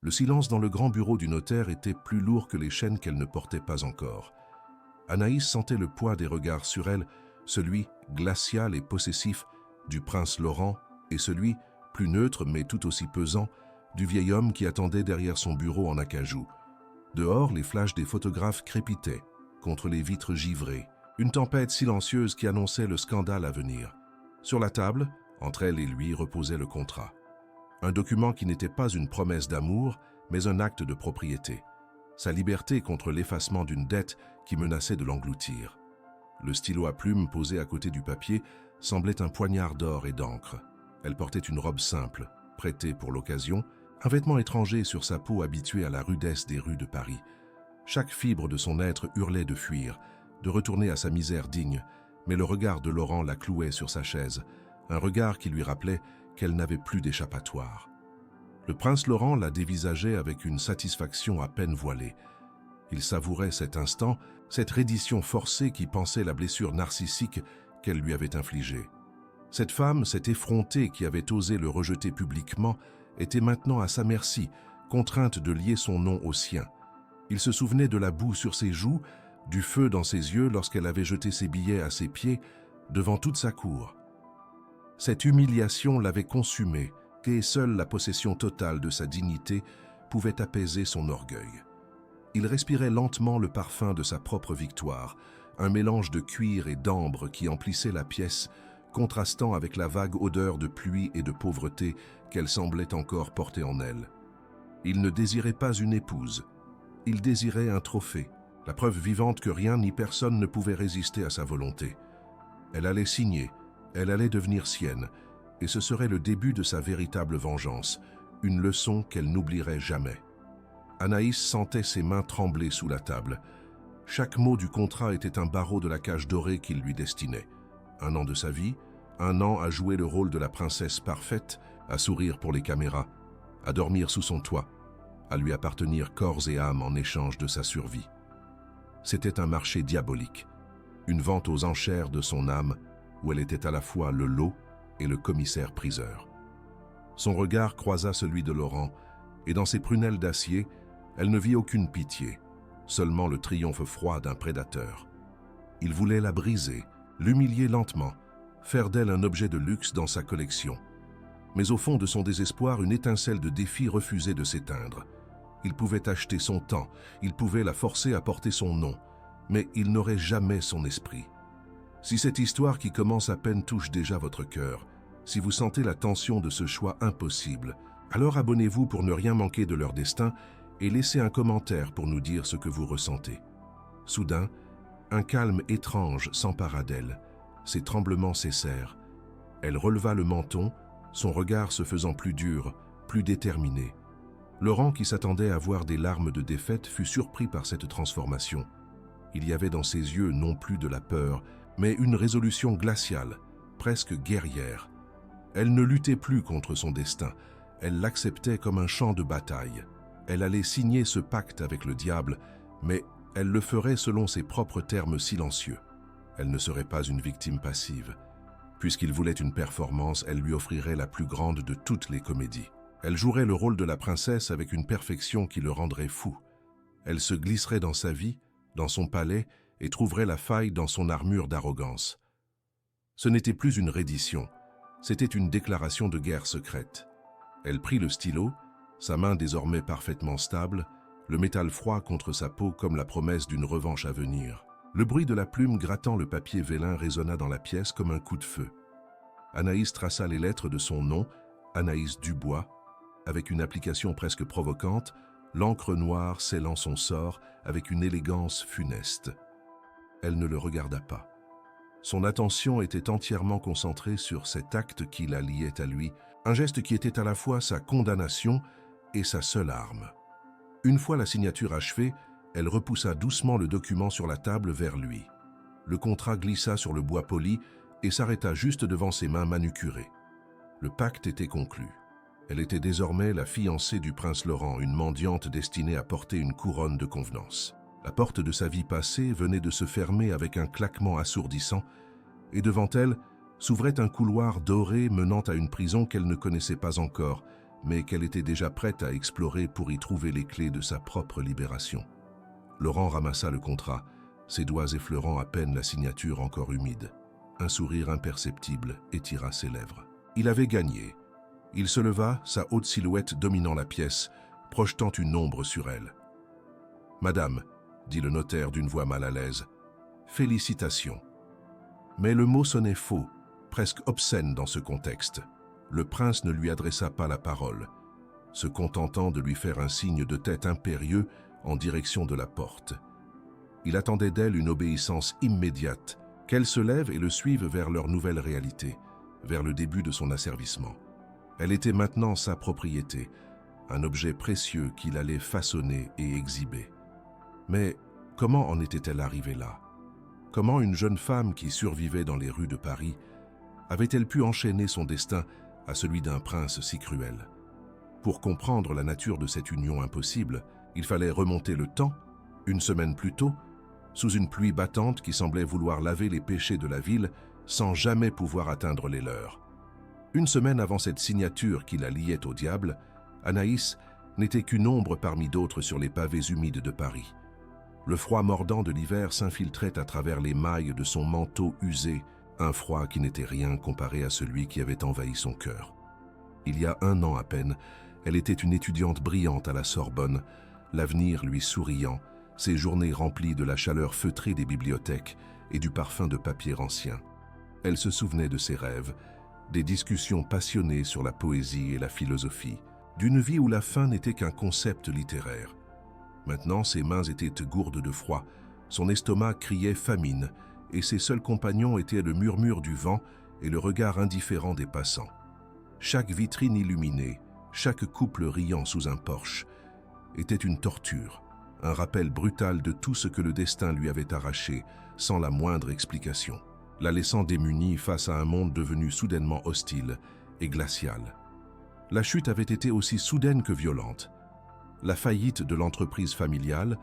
Le silence dans le grand bureau du notaire était plus lourd que les chaînes qu'elle ne portait pas encore. Anaïs sentait le poids des regards sur elle, celui glacial et possessif du prince Laurent et celui, plus neutre mais tout aussi pesant, du vieil homme qui attendait derrière son bureau en acajou. Dehors, les flashs des photographes crépitaient contre les vitres givrées, une tempête silencieuse qui annonçait le scandale à venir. Sur la table, entre elle et lui, reposait le contrat. Un document qui n'était pas une promesse d'amour, mais un acte de propriété. Sa liberté contre l'effacement d'une dette qui menaçait de l'engloutir. Le stylo à plumes posé à côté du papier semblait un poignard d'or et d'encre. Elle portait une robe simple, prêtée pour l'occasion, un vêtement étranger sur sa peau habituée à la rudesse des rues de Paris. Chaque fibre de son être hurlait de fuir, de retourner à sa misère digne, mais le regard de Laurent la clouait sur sa chaise, un regard qui lui rappelait qu'elle n'avait plus d'échappatoire. Le prince Laurent la dévisageait avec une satisfaction à peine voilée. Il savourait cet instant, cette reddition forcée qui pansait la blessure narcissique qu'elle lui avait infligée. Cette femme, cette effrontée qui avait osé le rejeter publiquement, était maintenant à sa merci, contrainte de lier son nom au sien. Il se souvenait de la boue sur ses joues, du feu dans ses yeux lorsqu'elle avait jeté ses billets à ses pieds, devant toute sa cour. Cette humiliation l'avait consumé, et seule la possession totale de sa dignité pouvait apaiser son orgueil. Il respirait lentement le parfum de sa propre victoire, un mélange de cuir et d'ambre qui emplissait la pièce, contrastant avec la vague odeur de pluie et de pauvreté qu'elle semblait encore porter en elle. Il ne désirait pas une épouse, il désirait un trophée, la preuve vivante que rien ni personne ne pouvait résister à sa volonté. Elle allait signer, elle allait devenir sienne, et ce serait le début de sa véritable vengeance, une leçon qu'elle n'oublierait jamais. Anaïs sentait ses mains trembler sous la table. Chaque mot du contrat était un barreau de la cage dorée qu'il lui destinait. 1 an de sa vie, 1 an à jouer le rôle de la princesse parfaite, à sourire pour les caméras, à dormir sous son toit, à lui appartenir corps et âme en échange de sa survie. C'était un marché diabolique, une vente aux enchères de son âme, où elle était à la fois le lot et le commissaire-priseur. Son regard croisa celui de Laurent, et dans ses prunelles d'acier, elle ne vit aucune pitié, seulement le triomphe froid d'un prédateur. Il voulait la briser, l'humilier lentement, faire d'elle un objet de luxe dans sa collection. Mais au fond de son désespoir, une étincelle de défi refusait de s'éteindre. Il pouvait acheter son temps, il pouvait la forcer à porter son nom, mais il n'aurait jamais son esprit. Si cette histoire qui commence à peine touche déjà votre cœur, si vous sentez la tension de ce choix impossible, alors abonnez-vous pour ne rien manquer de leur destin et laissez un commentaire pour nous dire ce que vous ressentez. Soudain, un calme étrange s'empara d'elle. Ses tremblements cessèrent. Elle releva le menton, son regard se faisant plus dur, plus déterminé. Laurent, qui s'attendait à voir des larmes de défaite, fut surpris par cette transformation. Il y avait dans ses yeux non plus de la peur, mais une résolution glaciale, presque guerrière. Elle ne luttait plus contre son destin, elle l'acceptait comme un champ de bataille. Elle allait signer ce pacte avec le diable, mais elle le ferait selon ses propres termes silencieux. Elle ne serait pas une victime passive. Puisqu'il voulait une performance, elle lui offrirait la plus grande de toutes les comédies. Elle jouerait le rôle de la princesse avec une perfection qui le rendrait fou. Elle se glisserait dans sa vie, dans son palais, et trouverait la faille dans son armure d'arrogance. Ce n'était plus une reddition, c'était une déclaration de guerre secrète. Elle prit le stylo, sa main désormais parfaitement stable, le métal froid contre sa peau comme la promesse d'une revanche à venir. Le bruit de la plume grattant le papier vélin résonna dans la pièce comme un coup de feu. Anaïs traça les lettres de son nom, Anaïs Dubois, avec une application presque provocante, l'encre noire scellant son sort avec une élégance funeste. Elle ne le regarda pas. Son attention était entièrement concentrée sur cet acte qui la liait à lui, un geste qui était à la fois sa condamnation et sa seule arme. Une fois la signature achevée, elle repoussa doucement le document sur la table vers lui. Le contrat glissa sur le bois poli et s'arrêta juste devant ses mains manucurées. Le pacte était conclu. Elle était désormais la fiancée du prince Laurent, une mendiante destinée à porter une couronne de convenance. La porte de sa vie passée venait de se fermer avec un claquement assourdissant, et devant elle s'ouvrait un couloir doré menant à une prison qu'elle ne connaissait pas encore, mais qu'elle était déjà prête à explorer pour y trouver les clés de sa propre libération. Laurent ramassa le contrat, ses doigts effleurant à peine la signature encore humide. Un sourire imperceptible étira ses lèvres. Il avait gagné. Il se leva, sa haute silhouette dominant la pièce, projetant une ombre sur elle. « Madame, » dit le notaire d'une voix mal à l'aise, « félicitations. » Mais le mot sonnait faux, presque obscène dans ce contexte. Le prince ne lui adressa pas la parole, se contentant de lui faire un signe de tête impérieux en direction de la porte. Il attendait d'elle une obéissance immédiate, qu'elle se lève et le suive vers leur nouvelle réalité, vers le début de son asservissement. Elle était maintenant sa propriété, un objet précieux qu'il allait façonner et exhiber. Mais comment en était-elle arrivée là? Comment une jeune femme qui survivait dans les rues de Paris avait-elle pu enchaîner son destin à celui d'un prince si cruel? Pour comprendre la nature de cette union impossible, il fallait remonter le temps, une semaine plus tôt, sous une pluie battante qui semblait vouloir laver les péchés de la ville sans jamais pouvoir atteindre les leurs. Une semaine avant cette signature qui la liait au diable, Anaïs n'était qu'une ombre parmi d'autres sur les pavés humides de Paris. Le froid mordant de l'hiver s'infiltrait à travers les mailles de son manteau usé, un froid qui n'était rien comparé à celui qui avait envahi son cœur. Il y a 1 an à peine, elle était une étudiante brillante à la Sorbonne, l'avenir lui souriant, ses journées remplies de la chaleur feutrée des bibliothèques et du parfum de papier ancien. Elle se souvenait de ses rêves, des discussions passionnées sur la poésie et la philosophie, d'une vie où la fin n'était qu'un concept littéraire. Maintenant, ses mains étaient gourdes de froid, son estomac criait famine, et ses seuls compagnons étaient le murmure du vent et le regard indifférent des passants. Chaque vitrine illuminée, chaque couple riant sous un porche, était une torture, un rappel brutal de tout ce que le destin lui avait arraché, sans la moindre explication, la laissant démunie face à un monde devenu soudainement hostile et glacial. La chute avait été aussi soudaine que violente. La faillite de l'entreprise familiale,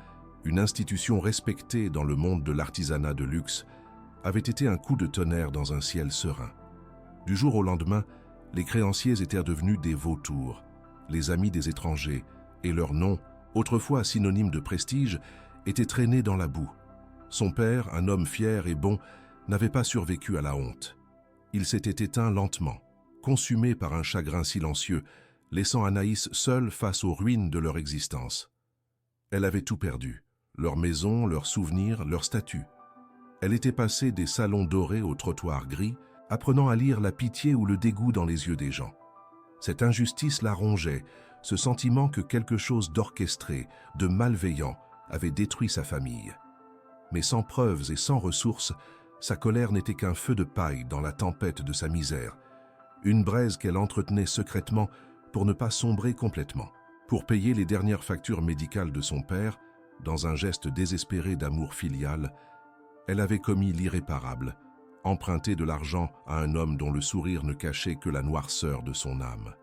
une institution respectée dans le monde de l'artisanat de luxe, avait été un coup de tonnerre dans un ciel serein. Du jour au lendemain, les créanciers étaient devenus des vautours, les amis des étrangers, et leur nom, autrefois synonyme de prestige, était traîné dans la boue. Son père, un homme fier et bon, n'avait pas survécu à la honte. Il s'était éteint lentement, consumé par un chagrin silencieux, laissant Anaïs seule face aux ruines de leur existence. Elle avait tout perdu, leur maison, leurs souvenirs, leur statut. Elle était passée des salons dorés aux trottoirs gris, apprenant à lire la pitié ou le dégoût dans les yeux des gens. Cette injustice la rongeait, ce sentiment que quelque chose d'orchestré, de malveillant, avait détruit sa famille. Mais sans preuves et sans ressources, sa colère n'était qu'un feu de paille dans la tempête de sa misère, une braise qu'elle entretenait secrètement pour ne pas sombrer complètement. Pour payer les dernières factures médicales de son père, dans un geste désespéré d'amour filial, elle avait commis l'irréparable, emprunté de l'argent à un homme dont le sourire ne cachait que la noirceur de son âme.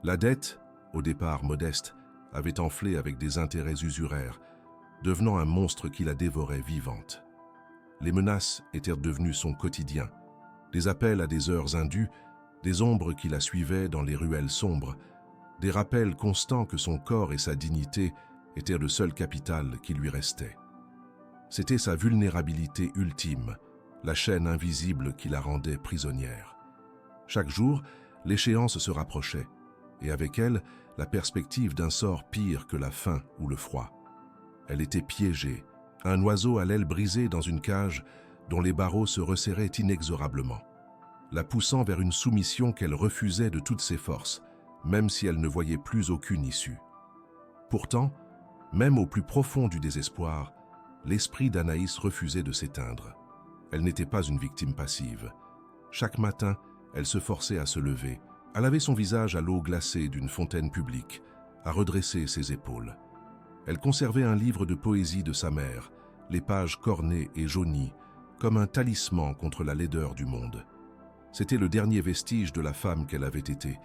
La dette, au départ modeste, avait enflé avec des intérêts usuraires, devenant un monstre qui la dévorait vivante. Les menaces étaient devenues son quotidien, des appels à des heures indues, des ombres qui la suivaient dans les ruelles sombres, des rappels constants que son corps et sa dignité étaient le seul capital qui lui restait. C'était sa vulnérabilité ultime, la chaîne invisible qui la rendait prisonnière. Chaque jour, l'échéance se rapprochait, et avec elle, la perspective d'un sort pire que la faim ou le froid. Elle était piégée, un oiseau à l'aile brisée dans une cage dont les barreaux se resserraient inexorablement, la poussant vers une soumission qu'elle refusait de toutes ses forces, même si elle ne voyait plus aucune issue. Pourtant, même au plus profond du désespoir, l'esprit d'Anaïs refusait de s'éteindre. Elle n'était pas une victime passive. Chaque matin, elle se forçait à se lever, à laver son visage à l'eau glacée d'une fontaine publique, à redresser ses épaules. Elle conservait un livre de poésie de sa mère, les pages cornées et jaunies, comme un talisman contre la laideur du monde. C'était le dernier vestige de la femme qu'elle avait été,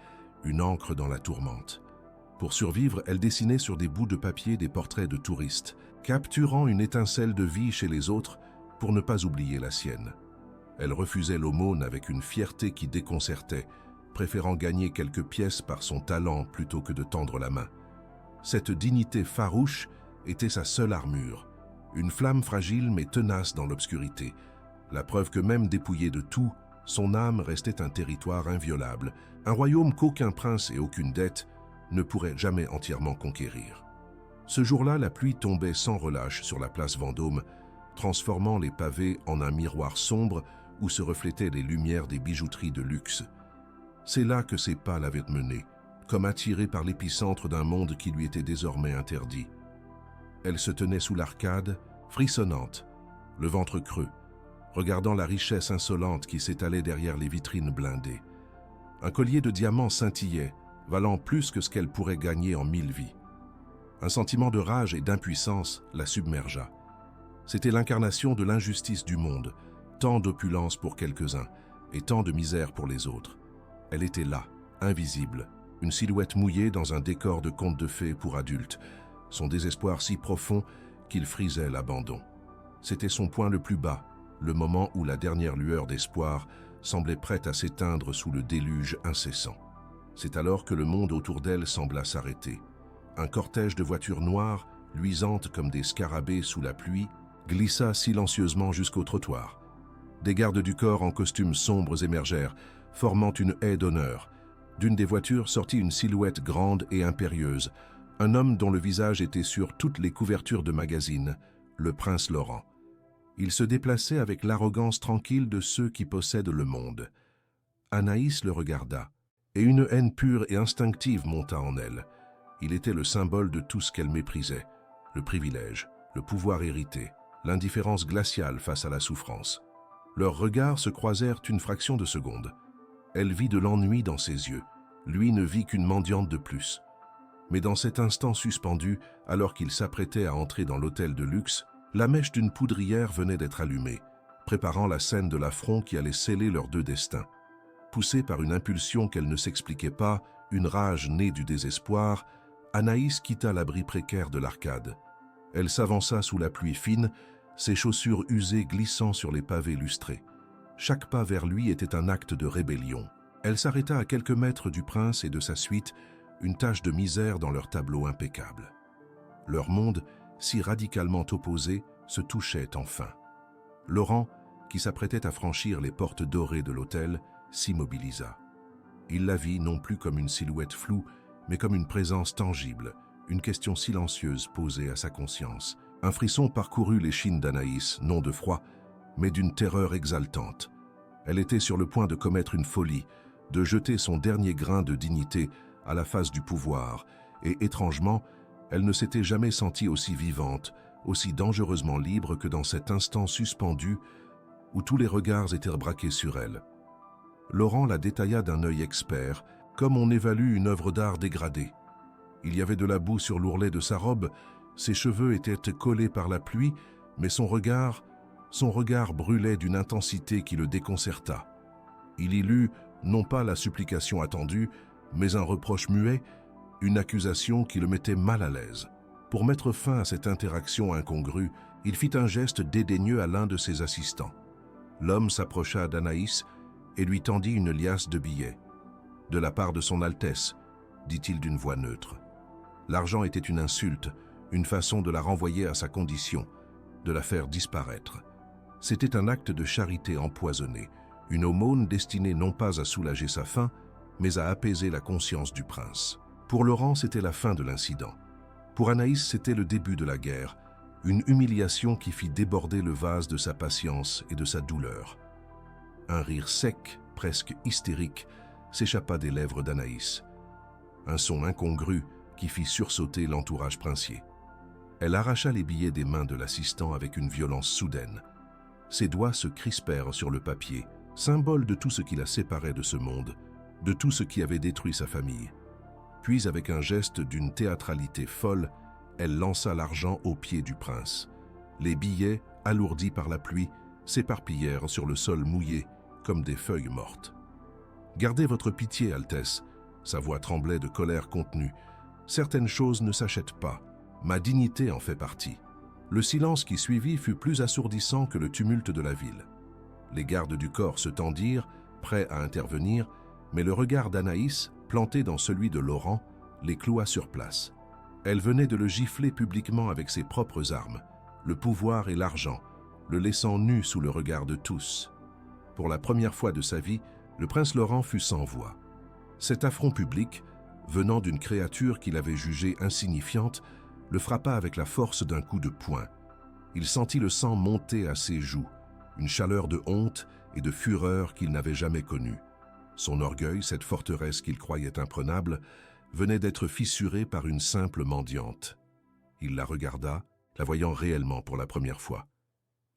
une encre dans la tourmente. Pour survivre, elle dessinait sur des bouts de papier des portraits de touristes, capturant une étincelle de vie chez les autres pour ne pas oublier la sienne. Elle refusait l'aumône avec une fierté qui déconcertait, préférant gagner quelques pièces par son talent plutôt que de tendre la main. Cette dignité farouche était sa seule armure, une flamme fragile mais tenace dans l'obscurité, la preuve que même dépouillé de tout, son âme restait un territoire inviolable, un royaume qu'aucun prince et aucune dette ne pourraient jamais entièrement conquérir. Ce jour-là, la pluie tombait sans relâche sur la place Vendôme, transformant les pavés en un miroir sombre où se reflétaient les lumières des bijouteries de luxe. C'est là que ses pas l'avaient mené, comme attirée par l'épicentre d'un monde qui lui était désormais interdit. Elle se tenait sous l'arcade, frissonnante, le ventre creux, regardant la richesse insolente qui s'étalait derrière les vitrines blindées. Un collier de diamants scintillait, valant plus que ce qu'elle pourrait gagner en 1000 vies. Un sentiment de rage et d'impuissance la submergea. C'était l'incarnation de l'injustice du monde, tant d'opulence pour quelques-uns et tant de misère pour les autres. Elle était là, invisible, une silhouette mouillée dans un décor de conte de fées pour adultes, son désespoir si profond qu'il frisait l'abandon. C'était son point le plus bas, le moment où la dernière lueur d'espoir semblait prête à s'éteindre sous le déluge incessant. C'est alors que le monde autour d'elle sembla s'arrêter. Un cortège de voitures noires, luisantes comme des scarabées sous la pluie, glissa silencieusement jusqu'au trottoir. Des gardes du corps en costumes sombres émergèrent, formant une haie d'honneur. D'une des voitures sortit une silhouette grande et impérieuse, un homme dont le visage était sur toutes les couvertures de magazines, le prince Laurent. Il se déplaçait avec l'arrogance tranquille de ceux qui possèdent le monde. Anaïs le regarda, et une haine pure et instinctive monta en elle. Il était le symbole de tout ce qu'elle méprisait, le privilège, le pouvoir hérité, l'indifférence glaciale face à la souffrance. Leurs regards se croisèrent une fraction de seconde. Elle vit de l'ennui dans ses yeux. Lui ne vit qu'une mendiante de plus. Mais dans cet instant suspendu, alors qu'il s'apprêtait à entrer dans l'hôtel de luxe, la mèche d'une poudrière venait d'être allumée, préparant la scène de l'affront qui allait sceller leurs deux destins. Poussée par une impulsion qu'elle ne s'expliquait pas, une rage née du désespoir, Anaïs quitta l'abri précaire de l'arcade. Elle s'avança sous la pluie fine, ses chaussures usées glissant sur les pavés lustrés. Chaque pas vers lui était un acte de rébellion. Elle s'arrêta à quelques mètres du prince et de sa suite, une tache de misère dans leur tableau impeccable. Leur monde, si radicalement opposé, se touchait enfin. Laurent, qui s'apprêtait à franchir les portes dorées de l'hôtel, s'immobilisa. Il la vit non plus comme une silhouette floue, mais comme une présence tangible, une question silencieuse posée à sa conscience. Un frisson parcourut l'échine d'Anaïs, non de froid, mais d'une terreur exaltante. Elle était sur le point de commettre une folie, de jeter son dernier grain de dignité à la face du pouvoir, et étrangement, elle ne s'était jamais sentie aussi vivante, aussi dangereusement libre que dans cet instant suspendu où tous les regards étaient braqués sur elle. Laurent la détailla d'un œil expert, comme on évalue une œuvre d'art dégradée. Il y avait de la boue sur l'ourlet de sa robe, ses cheveux étaient collés par la pluie, mais son regard brûlait d'une intensité qui le déconcerta. Il y lut non pas la supplication attendue, mais un reproche muet, une accusation qui le mettait mal à l'aise. Pour mettre fin à cette interaction incongrue, il fit un geste dédaigneux à l'un de ses assistants. L'homme s'approcha d'Anaïs et lui tendit une liasse de billets. « De la part de son Altesse », dit-il d'une voix neutre. L'argent était une insulte, une façon de la renvoyer à sa condition, de la faire disparaître. C'était un acte de charité empoisonné, une aumône destinée non pas à soulager sa faim, mais à apaiser la conscience du prince. Pour Laurent, c'était la fin de l'incident. Pour Anaïs, c'était le début de la guerre, une humiliation qui fit déborder le vase de sa patience et de sa douleur. Un rire sec, presque hystérique, s'échappa des lèvres d'Anaïs. Un son incongru qui fit sursauter l'entourage princier. Elle arracha les billets des mains de l'assistant avec une violence soudaine. Ses doigts se crispèrent sur le papier, symbole de tout ce qui la séparait de ce monde, de tout ce qui avait détruit sa famille. Puis, avec un geste d'une théâtralité folle, elle lança l'argent aux pieds du prince. Les billets, alourdis par la pluie, s'éparpillèrent sur le sol mouillé, comme des feuilles mortes. « Gardez votre pitié, Altesse !» Sa voix tremblait de colère contenue. « Certaines choses ne s'achètent pas. Ma dignité en fait partie. » Le silence qui suivit fut plus assourdissant que le tumulte de la ville. Les gardes du corps se tendirent, prêts à intervenir, Mais le regard d'Anaïs, planté dans celui de Laurent, les cloua sur place. Elle venait de le gifler publiquement avec ses propres armes, le pouvoir et l'argent, le laissant nu sous le regard de tous. Pour la première fois de sa vie, le prince Laurent fut sans voix. Cet affront public, venant d'une créature qu'il avait jugée insignifiante, le frappa avec la force d'un coup de poing. Il sentit le sang monter à ses joues, une chaleur de honte et de fureur qu'il n'avait jamais connue. Son orgueil, cette forteresse qu'il croyait imprenable, venait d'être fissuré par une simple mendiante. Il la regarda, la voyant réellement pour la première fois.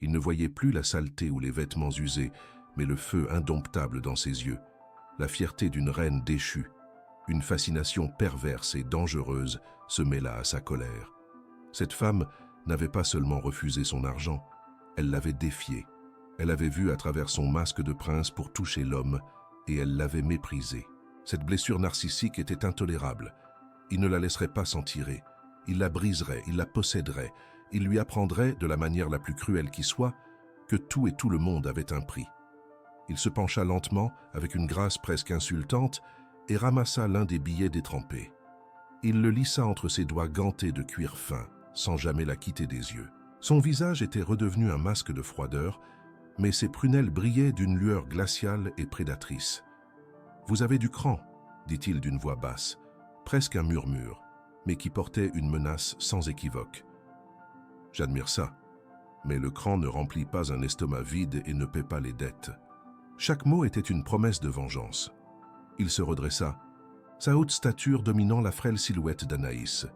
Il ne voyait plus la saleté ou les vêtements usés, mais le feu indomptable dans ses yeux, la fierté d'une reine déchue. Une fascination perverse et dangereuse se mêla à sa colère. Cette femme n'avait pas seulement refusé son argent, elle l'avait défié. Elle avait vu à travers son masque de prince pour toucher l'homme, et elle l'avait méprisé. Cette blessure narcissique était intolérable. Il ne la laisserait pas s'en tirer. Il la briserait, il la posséderait. Il lui apprendrait, de la manière la plus cruelle qui soit, que tout et tout le monde avait un prix. Il se pencha lentement, avec une grâce presque insultante, et ramassa l'un des billets détrempés. Il le lissa entre ses doigts gantés de cuir fin, sans jamais la quitter des yeux. Son visage était redevenu un masque de froideur, mais ses prunelles brillaient d'une lueur glaciale et prédatrice. « Vous avez du cran », dit-il d'une voix basse, presque un murmure, mais qui portait une menace sans équivoque. « J'admire ça, mais le cran ne remplit pas un estomac vide et ne paie pas les dettes. » Chaque mot était une promesse de vengeance. Il se redressa, sa haute stature dominant la frêle silhouette d'Anaïs.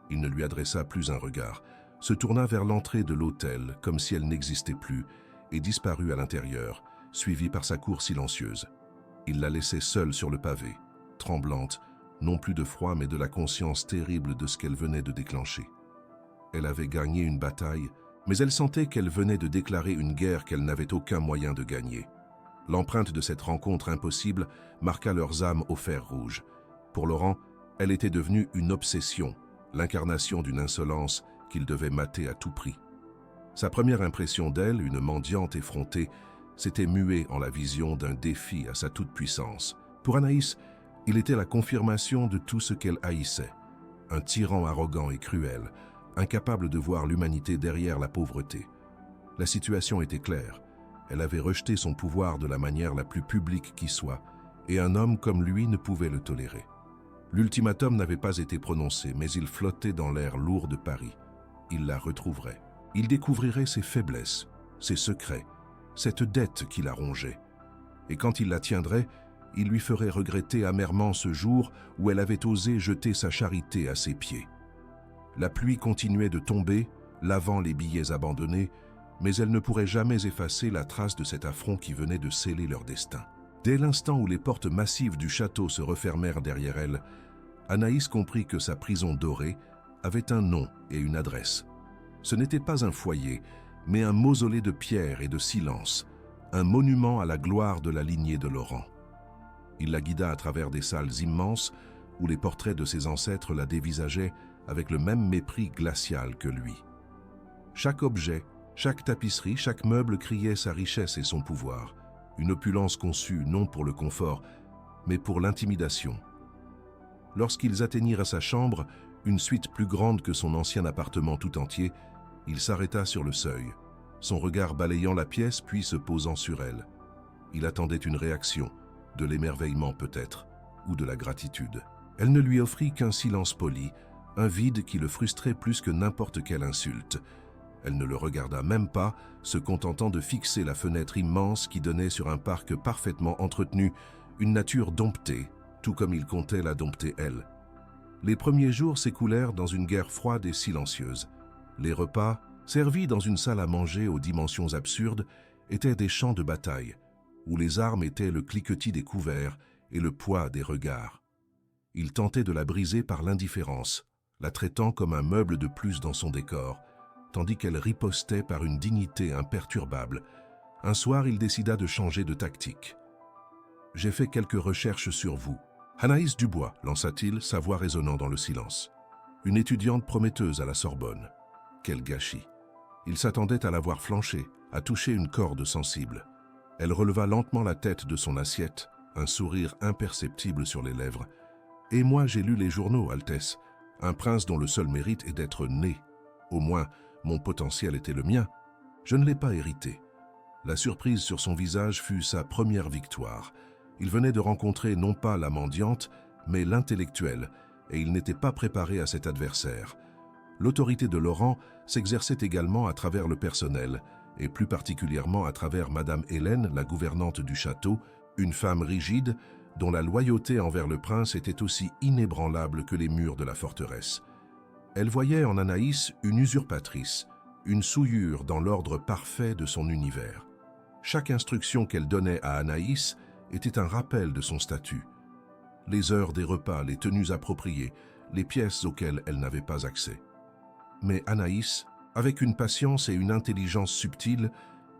Il ne lui adressa plus un regard, se tourna vers l'entrée de l'hôtel comme si elle n'existait plus et disparut à l'intérieur, suivi par sa cour silencieuse. Il la laissait seule sur le pavé, tremblante, non plus de froid mais de la conscience terrible de ce qu'elle venait de déclencher. Elle avait gagné une bataille, mais elle sentait qu'elle venait de déclarer une guerre qu'elle n'avait aucun moyen de gagner. L'empreinte de cette rencontre impossible marqua leurs âmes au fer rouge. Pour Laurent, elle était devenue une obsession, l'incarnation d'une insolence qu'il devait mater à tout prix. Sa première impression d'elle, une mendiante effrontée, s'était muée en la vision d'un défi à sa toute-puissance. Pour Anaïs, il était la confirmation de tout ce qu'elle haïssait. Un tyran arrogant et cruel, incapable de voir l'humanité derrière la pauvreté. La situation était claire. Elle avait rejeté son pouvoir de la manière la plus publique qui soit, et un homme comme lui ne pouvait le tolérer. L'ultimatum n'avait pas été prononcé, mais il flottait dans l'air lourd de Paris. Il la retrouverait. Il découvrirait ses faiblesses, ses secrets, cette dette qui la rongeait. Et quand il la tiendrait, il lui ferait regretter amèrement ce jour où elle avait osé jeter sa charité à ses pieds. La pluie continuait de tomber, lavant les billets abandonnés, mais elle ne pourrait jamais effacer la trace de cet affront qui venait de sceller leur destin. Dès l'instant où les portes massives du château se refermèrent derrière elle, Anaïs comprit que sa prison dorée avait un nom et une adresse. Ce n'était pas un foyer, mais un mausolée de pierre et de silence, un monument à la gloire de la lignée de Laurent. Il la guida à travers des salles immenses où les portraits de ses ancêtres la dévisageaient avec le même mépris glacial que lui. Chaque objet, chaque tapisserie, chaque meuble criait sa richesse et son pouvoir, une opulence conçue non pour le confort, mais pour l'intimidation. Lorsqu'ils atteignirent à sa chambre, une suite plus grande que son ancien appartement tout entier, il s'arrêta sur le seuil, son regard balayant la pièce puis se posant sur elle. Il attendait une réaction, de l'émerveillement peut-être, ou de la gratitude. Elle ne lui offrit qu'un silence poli, un vide qui le frustrait plus que n'importe quelle insulte. Elle ne le regarda même pas, se contentant de fixer la fenêtre immense qui donnait sur un parc parfaitement entretenu, une nature domptée, tout comme il comptait la dompter elle. Les premiers jours s'écoulèrent dans une guerre froide et silencieuse. Les repas, servis dans une salle à manger aux dimensions absurdes, étaient des champs de bataille, où les armes étaient le cliquetis des couverts et le poids des regards. Il tentait de la briser par l'indifférence, la traitant comme un meuble de plus dans son décor, tandis qu'elle ripostait par une dignité imperturbable. Un soir, il décida de changer de tactique. « J'ai fait quelques recherches sur vous. » Anaïs Dubois, lança-t-il, sa voix résonnant dans le silence. Une étudiante prometteuse à la Sorbonne. Quel gâchis! Il s'attendait à la voir flancher, à toucher une corde sensible. Elle releva lentement la tête de son assiette, un sourire imperceptible sur les lèvres. « Et moi j'ai lu les journaux, Altesse. Un prince dont le seul mérite est d'être né. Au moins, mon potentiel était le mien. Je ne l'ai pas hérité. » La surprise sur son visage fut sa première victoire. Il venait de rencontrer non pas la mendiante, mais l'intellectuel, et il n'était pas préparé à cet adversaire. L'autorité de Laurent s'exerçait également à travers le personnel, et plus particulièrement à travers Madame Hélène, la gouvernante du château, une femme rigide, dont la loyauté envers le prince était aussi inébranlable que les murs de la forteresse. Elle voyait en Anaïs une usurpatrice, une souillure dans l'ordre parfait de son univers. Chaque instruction qu'elle donnait à Anaïs était un rappel de son statut. Les heures des repas, les tenues appropriées, les pièces auxquelles elle n'avait pas accès. Mais Anaïs, avec une patience et une intelligence subtiles,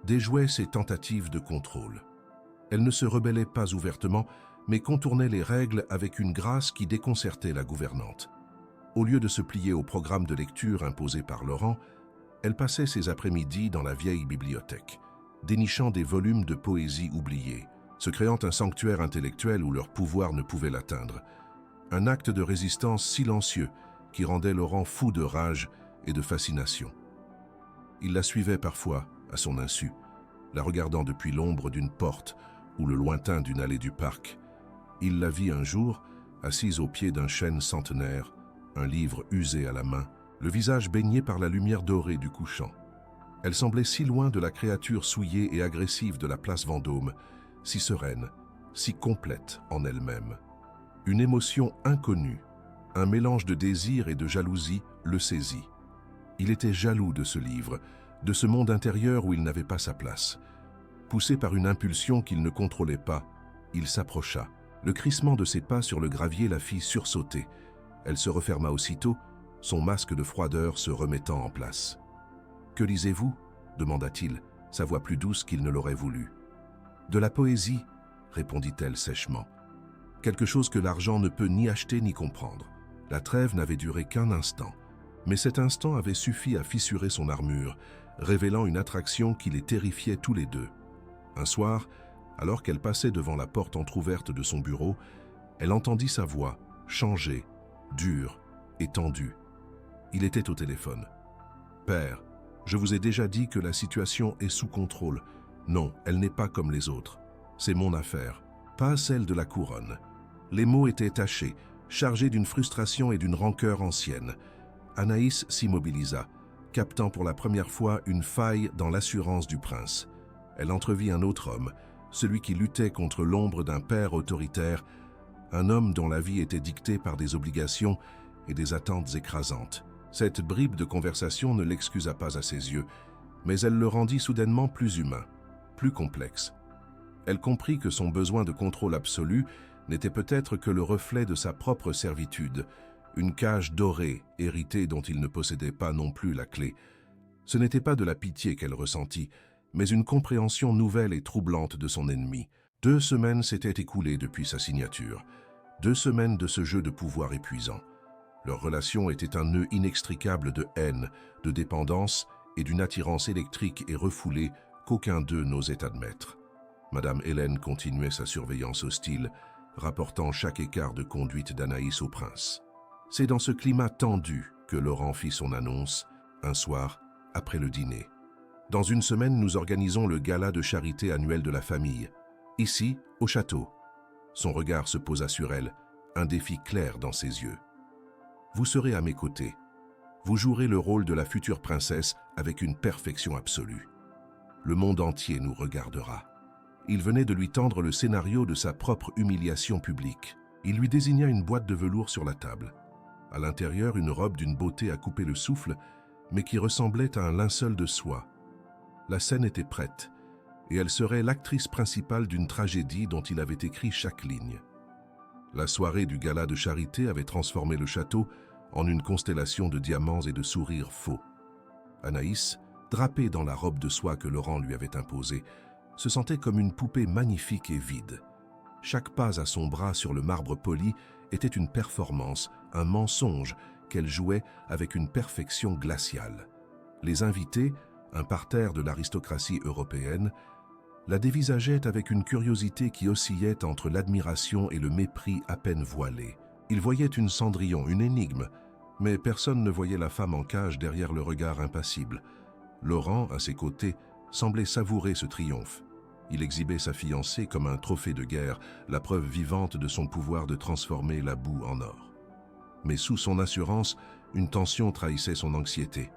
déjouait ses tentatives de contrôle. Elle ne se rebellait pas ouvertement, mais contournait les règles avec une grâce qui déconcertait la gouvernante. Au lieu de se plier au programme de lecture imposé par Laurent, elle passait ses après-midi dans la vieille bibliothèque, dénichant des volumes de poésie oubliés, se créant un sanctuaire intellectuel où leur pouvoir ne pouvait l'atteindre. Un acte de résistance silencieux qui rendait Laurent fou de rage et de fascination. Il la suivait parfois, à son insu, la regardant depuis l'ombre d'une porte ou le lointain d'une allée du parc. Il la vit un jour, assise au pied d'un chêne centenaire, un livre usé à la main, le visage baigné par la lumière dorée du couchant. Elle semblait si loin de la créature souillée et agressive de la place Vendôme, si sereine, si complète en elle-même. Une émotion inconnue, un mélange de désir et de jalousie le saisit. Il était jaloux de ce livre, de ce monde intérieur où il n'avait pas sa place. Poussé par une impulsion qu'il ne contrôlait pas, il s'approcha. Le crissement de ses pas sur le gravier la fit sursauter. Elle se referma aussitôt, son masque de froideur se remettant en place. « Que lisez-vous » demanda-t-il, sa voix plus douce qu'il ne l'aurait voulu. « De la poésie » répondit-elle sèchement. « Quelque chose que l'argent ne peut ni acheter ni comprendre. » La trêve n'avait duré qu'un instant, mais cet instant avait suffi à fissurer son armure, révélant une attraction qui les terrifiait tous les deux. Un soir, alors qu'elle passait devant la porte entr'ouverte de son bureau, elle entendit sa voix, changée, dure et tendue. Il était au téléphone. « Père, je vous ai déjà dit que la situation est sous contrôle. Non, elle n'est pas comme les autres. C'est mon affaire, pas celle de la couronne. » Les mots étaient tachés, chargés d'une frustration et d'une rancœur ancienne. Anaïs s'immobilisa, captant pour la première fois une faille dans l'assurance du prince. Elle entrevit un autre homme, celui qui luttait contre l'ombre d'un père autoritaire, un homme dont la vie était dictée par des obligations et des attentes écrasantes. Cette bribe de conversation ne l'excusa pas à ses yeux, mais elle le rendit soudainement plus humain, plus complexe. Elle comprit que son besoin de contrôle absolu n'était peut-être que le reflet de sa propre servitude, une cage dorée, héritée dont il ne possédait pas non plus la clé. Ce n'était pas de la pitié qu'elle ressentit, mais une compréhension nouvelle et troublante de son ennemi. 2 semaines s'étaient écoulées depuis sa signature, 2 semaines de ce jeu de pouvoir épuisant. Leur relation était un nœud inextricable de haine, de dépendance et d'une attirance électrique et refoulée qu'aucun d'eux n'osait admettre. Madame Hélène continuait sa surveillance hostile, rapportant chaque écart de conduite d'Anaïs au prince. C'est dans ce climat tendu que Laurent fit son annonce, un soir, après le dîner. « Dans 1 semaine, nous organisons le gala de charité annuel de la famille, ici, au château. » Son regard se posa sur elle, un défi clair dans ses yeux. « Vous serez à mes côtés. Vous jouerez le rôle de la future princesse avec une perfection absolue. Le monde entier nous regardera. » Il venait de lui tendre le scénario de sa propre humiliation publique. Il lui désigna une boîte de velours sur la table. À l'intérieur, une robe d'une beauté à couper le souffle, mais qui ressemblait à un linceul de soie. La scène était prête, et elle serait l'actrice principale d'une tragédie dont il avait écrit chaque ligne. La soirée du gala de charité avait transformé le château en une constellation de diamants et de sourires faux. Anaïs, drapée dans la robe de soie que Laurent lui avait imposée, se sentait comme une poupée magnifique et vide. Chaque pas à son bras sur le marbre poli était une performance, un mensonge qu'elle jouait avec une perfection glaciale. Les invités, un parterre de l'aristocratie européenne, la dévisageait avec une curiosité qui oscillait entre l'admiration et le mépris à peine voilé. Il voyait une Cendrillon, une énigme, mais personne ne voyait la femme en cage derrière le regard impassible. Laurent, à ses côtés, semblait savourer ce triomphe. Il exhibait sa fiancée comme un trophée de guerre, la preuve vivante de son pouvoir de transformer la boue en or. Mais sous son assurance, une tension trahissait son anxiété.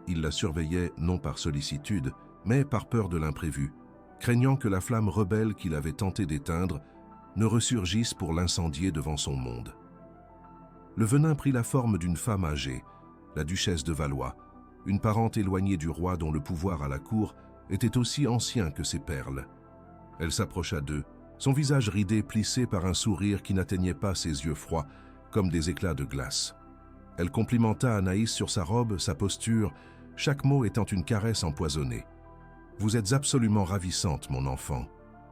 Il la surveillait non par sollicitude, mais par peur de l'imprévu, craignant que la flamme rebelle qu'il avait tenté d'éteindre ne ressurgisse pour l'incendier devant son monde. Le venin prit la forme d'une femme âgée, la duchesse de Valois, une parente éloignée du roi dont le pouvoir à la cour était aussi ancien que ses perles. Elle s'approcha d'eux, son visage ridé plissé par un sourire qui n'atteignait pas ses yeux froids, comme des éclats de glace. Elle complimenta Anaïs sur sa robe, sa posture, chaque mot étant une caresse empoisonnée. « Vous êtes absolument ravissante, mon enfant »,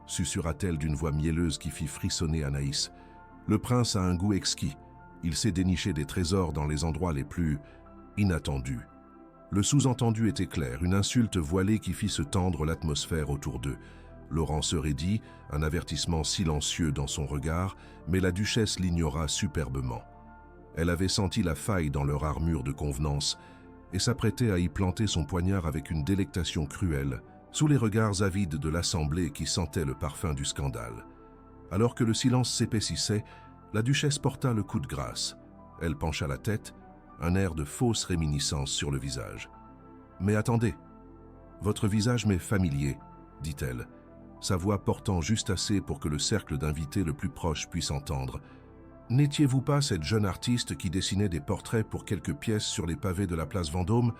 susurra-t-elle d'une voix mielleuse qui fit frissonner Anaïs. « Le prince a un goût exquis. Il sait dénicher des trésors dans les endroits les plus inattendus. » Le sous-entendu était clair, une insulte voilée qui fit se tendre l'atmosphère autour d'eux. Laurent se raidit, un avertissement silencieux dans son regard, mais la duchesse l'ignora superbement. Elle avait senti la faille dans leur armure de convenance et s'apprêtait à y planter son poignard avec une délectation cruelle, sous les regards avides de l'assemblée qui sentait le parfum du scandale. Alors que le silence s'épaississait, la duchesse porta le coup de grâce. Elle pencha la tête, un air de fausse réminiscence sur le visage. « Mais attendez, votre visage m'est familier, » dit-elle, sa voix portant juste assez pour que le cercle d'invités le plus proche puisse entendre. « N'étiez-vous pas cette jeune artiste qui dessinait des portraits pour quelques pièces sur les pavés de la place Vendôme?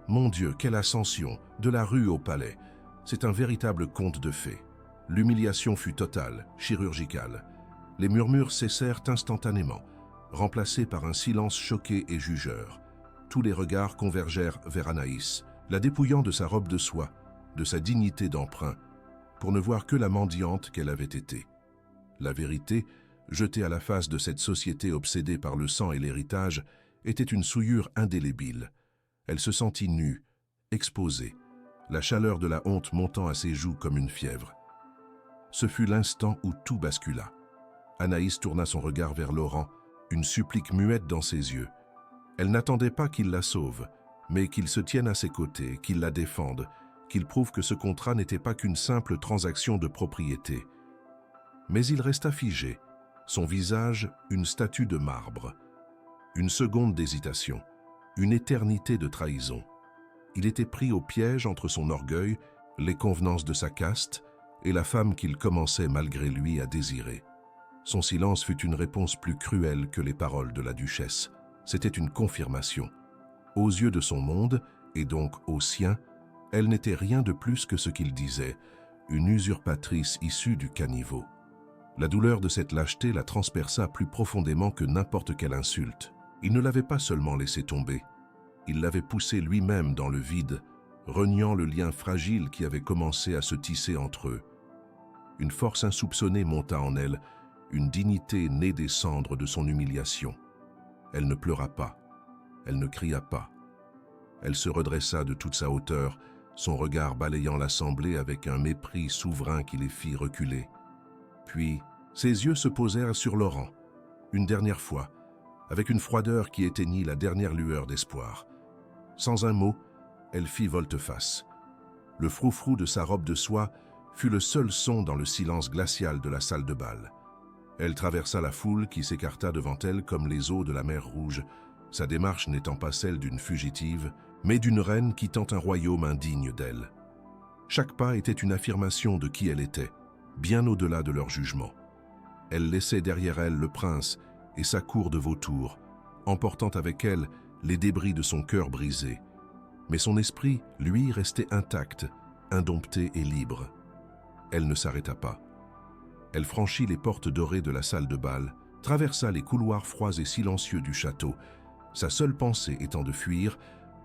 Mon Dieu, quelle ascension, de la rue au palais. C'est un véritable conte de fées. » L'humiliation fut totale, chirurgicale. Les murmures cessèrent instantanément, remplacés par un silence choqué et jugeur. Tous les regards convergèrent vers Anaïs, la dépouillant de sa robe de soie, de sa dignité d'emprunt, pour ne voir que la mendiante qu'elle avait été. La vérité, jetée à la face de cette société obsédée par le sang et l'héritage, était une souillure indélébile. Elle se sentit nue, exposée, la chaleur de la honte montant à ses joues comme une fièvre. Ce fut l'instant où tout bascula. Anaïs tourna son regard vers Laurent, une supplique muette dans ses yeux. Elle n'attendait pas qu'il la sauve, mais qu'il se tienne à ses côtés, qu'il la défende, qu'il prouve que ce contrat n'était pas qu'une simple transaction de propriété. Mais il resta figé, son visage une statue de marbre. Une seconde d'hésitation, une éternité de trahison. Il était pris au piège entre son orgueil, les convenances de sa caste et la femme qu'il commençait malgré lui à désirer. Son silence fut une réponse plus cruelle que les paroles de la duchesse. C'était une confirmation. Aux yeux de son monde, et donc aux siens, elle n'était rien de plus que ce qu'il disait, une usurpatrice issue du caniveau. La douleur de cette lâcheté la transperça plus profondément que n'importe quelle insulte. Il ne l'avait pas seulement laissé tomber, il l'avait poussé lui-même dans le vide, reniant le lien fragile qui avait commencé à se tisser entre eux. Une force insoupçonnée monta en elle, une dignité née des cendres de son humiliation. Elle ne pleura pas, elle ne cria pas. Elle se redressa de toute sa hauteur, son regard balayant l'assemblée avec un mépris souverain qui les fit reculer. Puis, ses yeux se posèrent sur Laurent, une dernière fois, avec une froideur qui éteignit la dernière lueur d'espoir. Sans un mot, elle fit volte-face. Le froufrou de sa robe de soie fut le seul son dans le silence glacial de la salle de bal. Elle traversa la foule qui s'écarta devant elle comme les eaux de la mer Rouge, sa démarche n'étant pas celle d'une fugitive, mais d'une reine quittant un royaume indigne d'elle. Chaque pas était une affirmation de qui elle était, bien au-delà de leur jugement. Elle laissait derrière elle le prince et sa cour de vautours, emportant avec elle les débris de son cœur brisé. Mais son esprit, lui, restait intact, indompté et libre. Elle ne s'arrêta pas. Elle franchit les portes dorées de la salle de bal, traversa les couloirs froids et silencieux du château, sa seule pensée étant de fuir,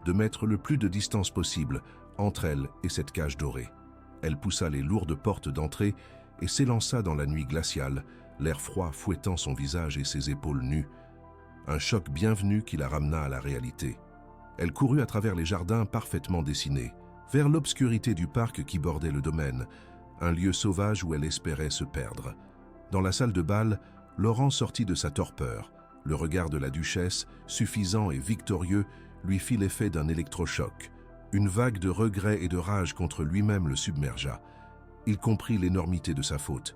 de mettre le plus de distance possible entre elle et cette cage dorée. Elle poussa les lourdes portes d'entrée et s'élança dans la nuit glaciale, l'air froid fouettant son visage et ses épaules nues. Un choc bienvenu qui la ramena à la réalité. Elle courut à travers les jardins parfaitement dessinés, vers l'obscurité du parc qui bordait le domaine, un lieu sauvage où elle espérait se perdre. Dans la salle de bal, Laurent sortit de sa torpeur. Le regard de la duchesse, suffisant et victorieux, lui fit l'effet d'un électrochoc. Une vague de regret et de rage contre lui-même le submergea. Il comprit l'énormité de sa faute.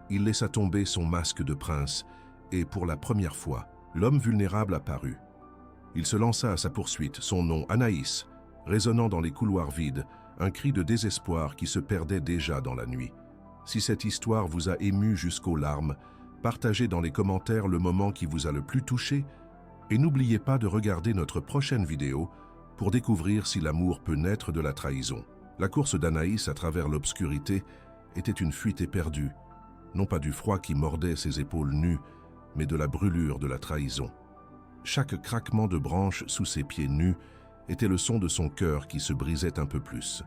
Il laissa tomber son masque de prince et, pour la première fois, l'homme vulnérable apparut. Il se lança à sa poursuite, son nom Anaïs, résonnant dans les couloirs vides, un cri de désespoir qui se perdait déjà dans la nuit. Si cette histoire vous a ému jusqu'aux larmes, partagez dans les commentaires le moment qui vous a le plus touché et n'oubliez pas de regarder notre prochaine vidéo pour découvrir si l'amour peut naître de la trahison. La course d'Anaïs à travers l'obscurité était une fuite éperdue, non pas du froid qui mordait ses épaules nues, mais de la brûlure de la trahison. Chaque craquement de branches sous ses pieds nus était le son de son cœur qui se brisait un peu plus.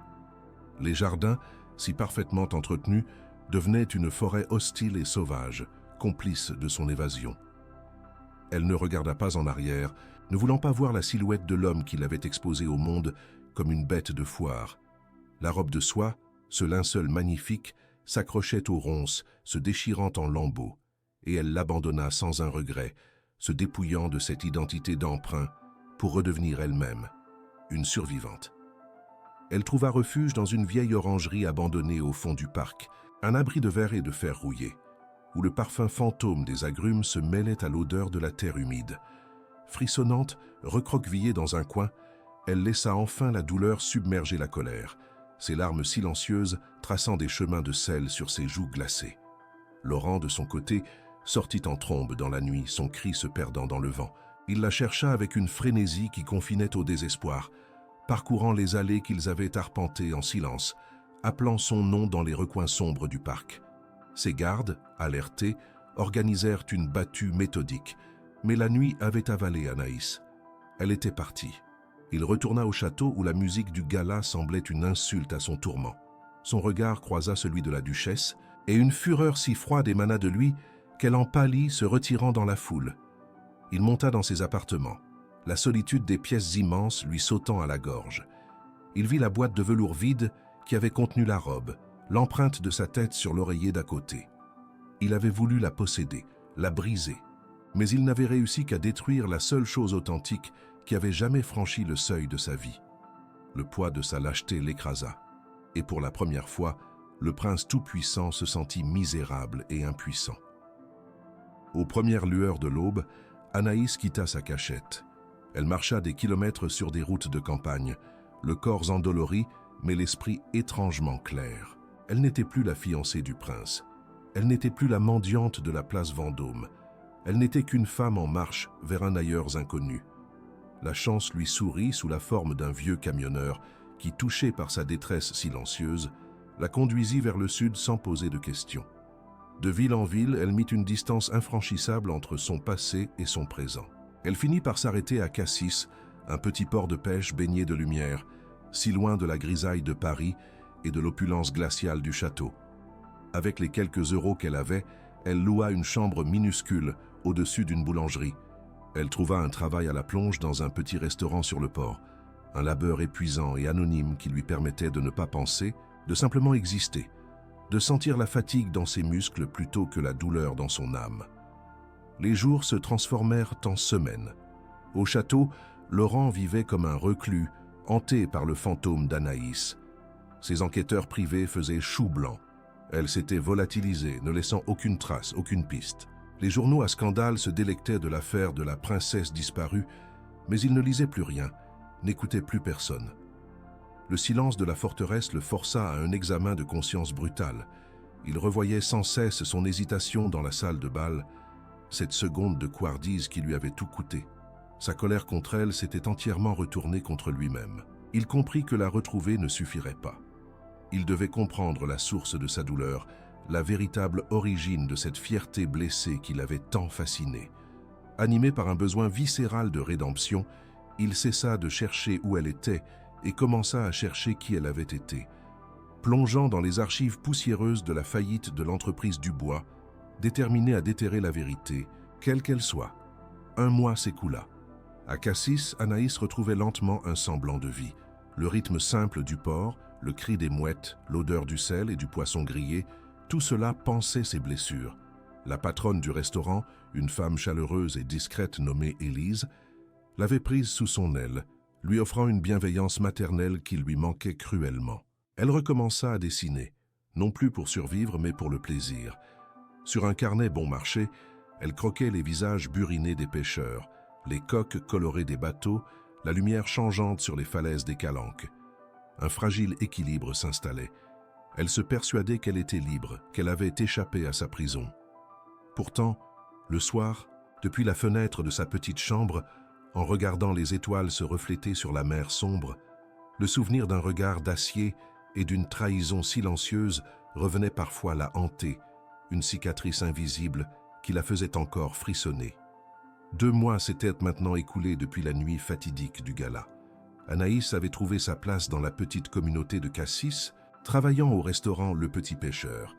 Les jardins, si parfaitement entretenus, devenaient une forêt hostile et sauvage, complice de son évasion. Elle ne regarda pas en arrière, ne voulant pas voir la silhouette de l'homme qui l'avait exposée au monde comme une bête de foire. La robe de soie, ce linceul magnifique, s'accrochait aux ronces, se déchirant en lambeaux, et elle l'abandonna sans un regret, se dépouillant de cette identité d'emprunt pour redevenir elle-même, une survivante. Elle trouva refuge dans une vieille orangerie abandonnée au fond du parc, un abri de verre et de fer rouillé, où le parfum fantôme des agrumes se mêlait à l'odeur de la terre humide. Frissonnante, recroquevillée dans un coin, elle laissa enfin la douleur submerger la colère, ses larmes silencieuses traçant des chemins de sel sur ses joues glacées. Laurent, de son côté, sortit en trombe dans la nuit, son cri se perdant dans le vent. Il la chercha avec une frénésie qui confinait au désespoir, parcourant les allées qu'ils avaient arpentées en silence, appelant son nom dans les recoins sombres du parc. Ses gardes, alertés, organisèrent une battue méthodique, mais la nuit avait avalé Anaïs. Elle était partie. Il retourna au château où la musique du gala semblait une insulte à son tourment. Son regard croisa celui de la duchesse, et une fureur si froide émana de lui qu'elle en pâlit, se retirant dans la foule. Il monta dans ses appartements, la solitude des pièces immenses lui sautant à la gorge. Il vit la boîte de velours vide qui avait contenu la robe, l'empreinte de sa tête sur l'oreiller d'à côté. Il avait voulu la posséder, la briser, mais il n'avait réussi qu'à détruire la seule chose authentique qui avait jamais franchi le seuil de sa vie. Le poids de sa lâcheté l'écrasa, et pour la première fois, le prince tout-puissant se sentit misérable et impuissant. Aux premières lueurs de l'aube, Anaïs quitta sa cachette. Elle marcha des kilomètres sur des routes de campagne, le corps endolori, mais l'esprit étrangement clair. Elle n'était plus la fiancée du prince. Elle n'était plus la mendiante de la place Vendôme. Elle n'était qu'une femme en marche vers un ailleurs inconnu. La chance lui sourit sous la forme d'un vieux camionneur qui, touché par sa détresse silencieuse, la conduisit vers le sud sans poser de questions. De ville en ville, elle mit une distance infranchissable entre son passé et son présent. Elle finit par s'arrêter à Cassis, un petit port de pêche baigné de lumière, si loin de la grisaille de Paris et de l'opulence glaciale du château. Avec les quelques euros qu'elle avait, elle loua une chambre minuscule au-dessus d'une boulangerie. Elle trouva un travail à la plonge dans un petit restaurant sur le port, un labeur épuisant et anonyme qui lui permettait de ne pas penser, de simplement exister, de sentir la fatigue dans ses muscles plutôt que la douleur dans son âme. Les jours se transformèrent en semaines. Au château, Laurent vivait comme un reclus, hanté par le fantôme d'Anaïs. Ses enquêteurs privés faisaient chou blanc. Elle s'était volatilisée, ne laissant aucune trace, aucune piste. Les journaux à scandale se délectaient de l'affaire de la princesse disparue, mais ils ne lisaient plus rien, n'écoutaient plus personne. Le silence de la forteresse le força à un examen de conscience brutal. Il revoyait sans cesse son hésitation dans la salle de bal, cette seconde de couardise qui lui avait tout coûté. Sa colère contre elle s'était entièrement retournée contre lui-même. Il comprit que la retrouver ne suffirait pas. Il devait comprendre la source de sa douleur, la véritable origine de cette fierté blessée qui l'avait tant fasciné. Animé par un besoin viscéral de rédemption, il cessa de chercher où elle était et commença à chercher qui elle avait été. Plongeant dans les archives poussiéreuses de la faillite de l'entreprise Dubois, déterminé à déterrer la vérité, quelle qu'elle soit. Un mois s'écoula. À Cassis, Anaïs retrouvait lentement un semblant de vie. Le rythme simple du port, le cri des mouettes, l'odeur du sel et du poisson grillé, tout cela pansait ses blessures. La patronne du restaurant, une femme chaleureuse et discrète nommée Élise, l'avait prise sous son aile, lui offrant une bienveillance maternelle qui lui manquait cruellement. Elle recommença à dessiner, non plus pour survivre mais pour le plaisir. Sur un carnet bon marché, elle croquait les visages burinés des pêcheurs, les coques colorées des bateaux, la lumière changeante sur les falaises des calanques. Un fragile équilibre s'installait. Elle se persuadait qu'elle était libre, qu'elle avait échappé à sa prison. Pourtant, le soir, depuis la fenêtre de sa petite chambre, en regardant les étoiles se refléter sur la mer sombre, le souvenir d'un regard d'acier et d'une trahison silencieuse revenait parfois la hanter, une cicatrice invisible qui la faisait encore frissonner. 2 mois s'étaient maintenant écoulés depuis la nuit fatidique du gala. Anaïs avait trouvé sa place dans la petite communauté de Cassis, travaillant au restaurant Le Petit Pêcheur,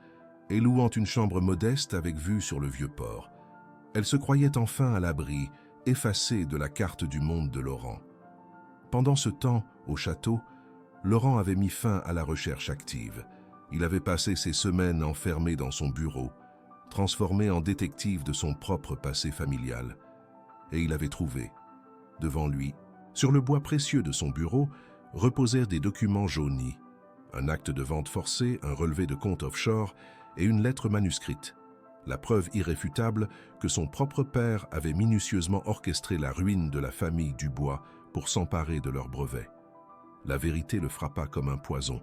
et louant une chambre modeste avec vue sur le vieux port. Elle se croyait enfin à l'abri, effacée de la carte du monde de Laurent. Pendant ce temps, au château, Laurent avait mis fin à la recherche active. Il avait passé ses semaines enfermé dans son bureau, transformé en détective de son propre passé familial. Et il avait trouvé, devant lui, sur le bois précieux de son bureau, reposèrent des documents jaunis, un acte de vente forcée, un relevé de compte offshore et une lettre manuscrite, la preuve irréfutable que son propre père avait minutieusement orchestré la ruine de la famille Dubois pour s'emparer de leurs brevets. La vérité le frappa comme un poison.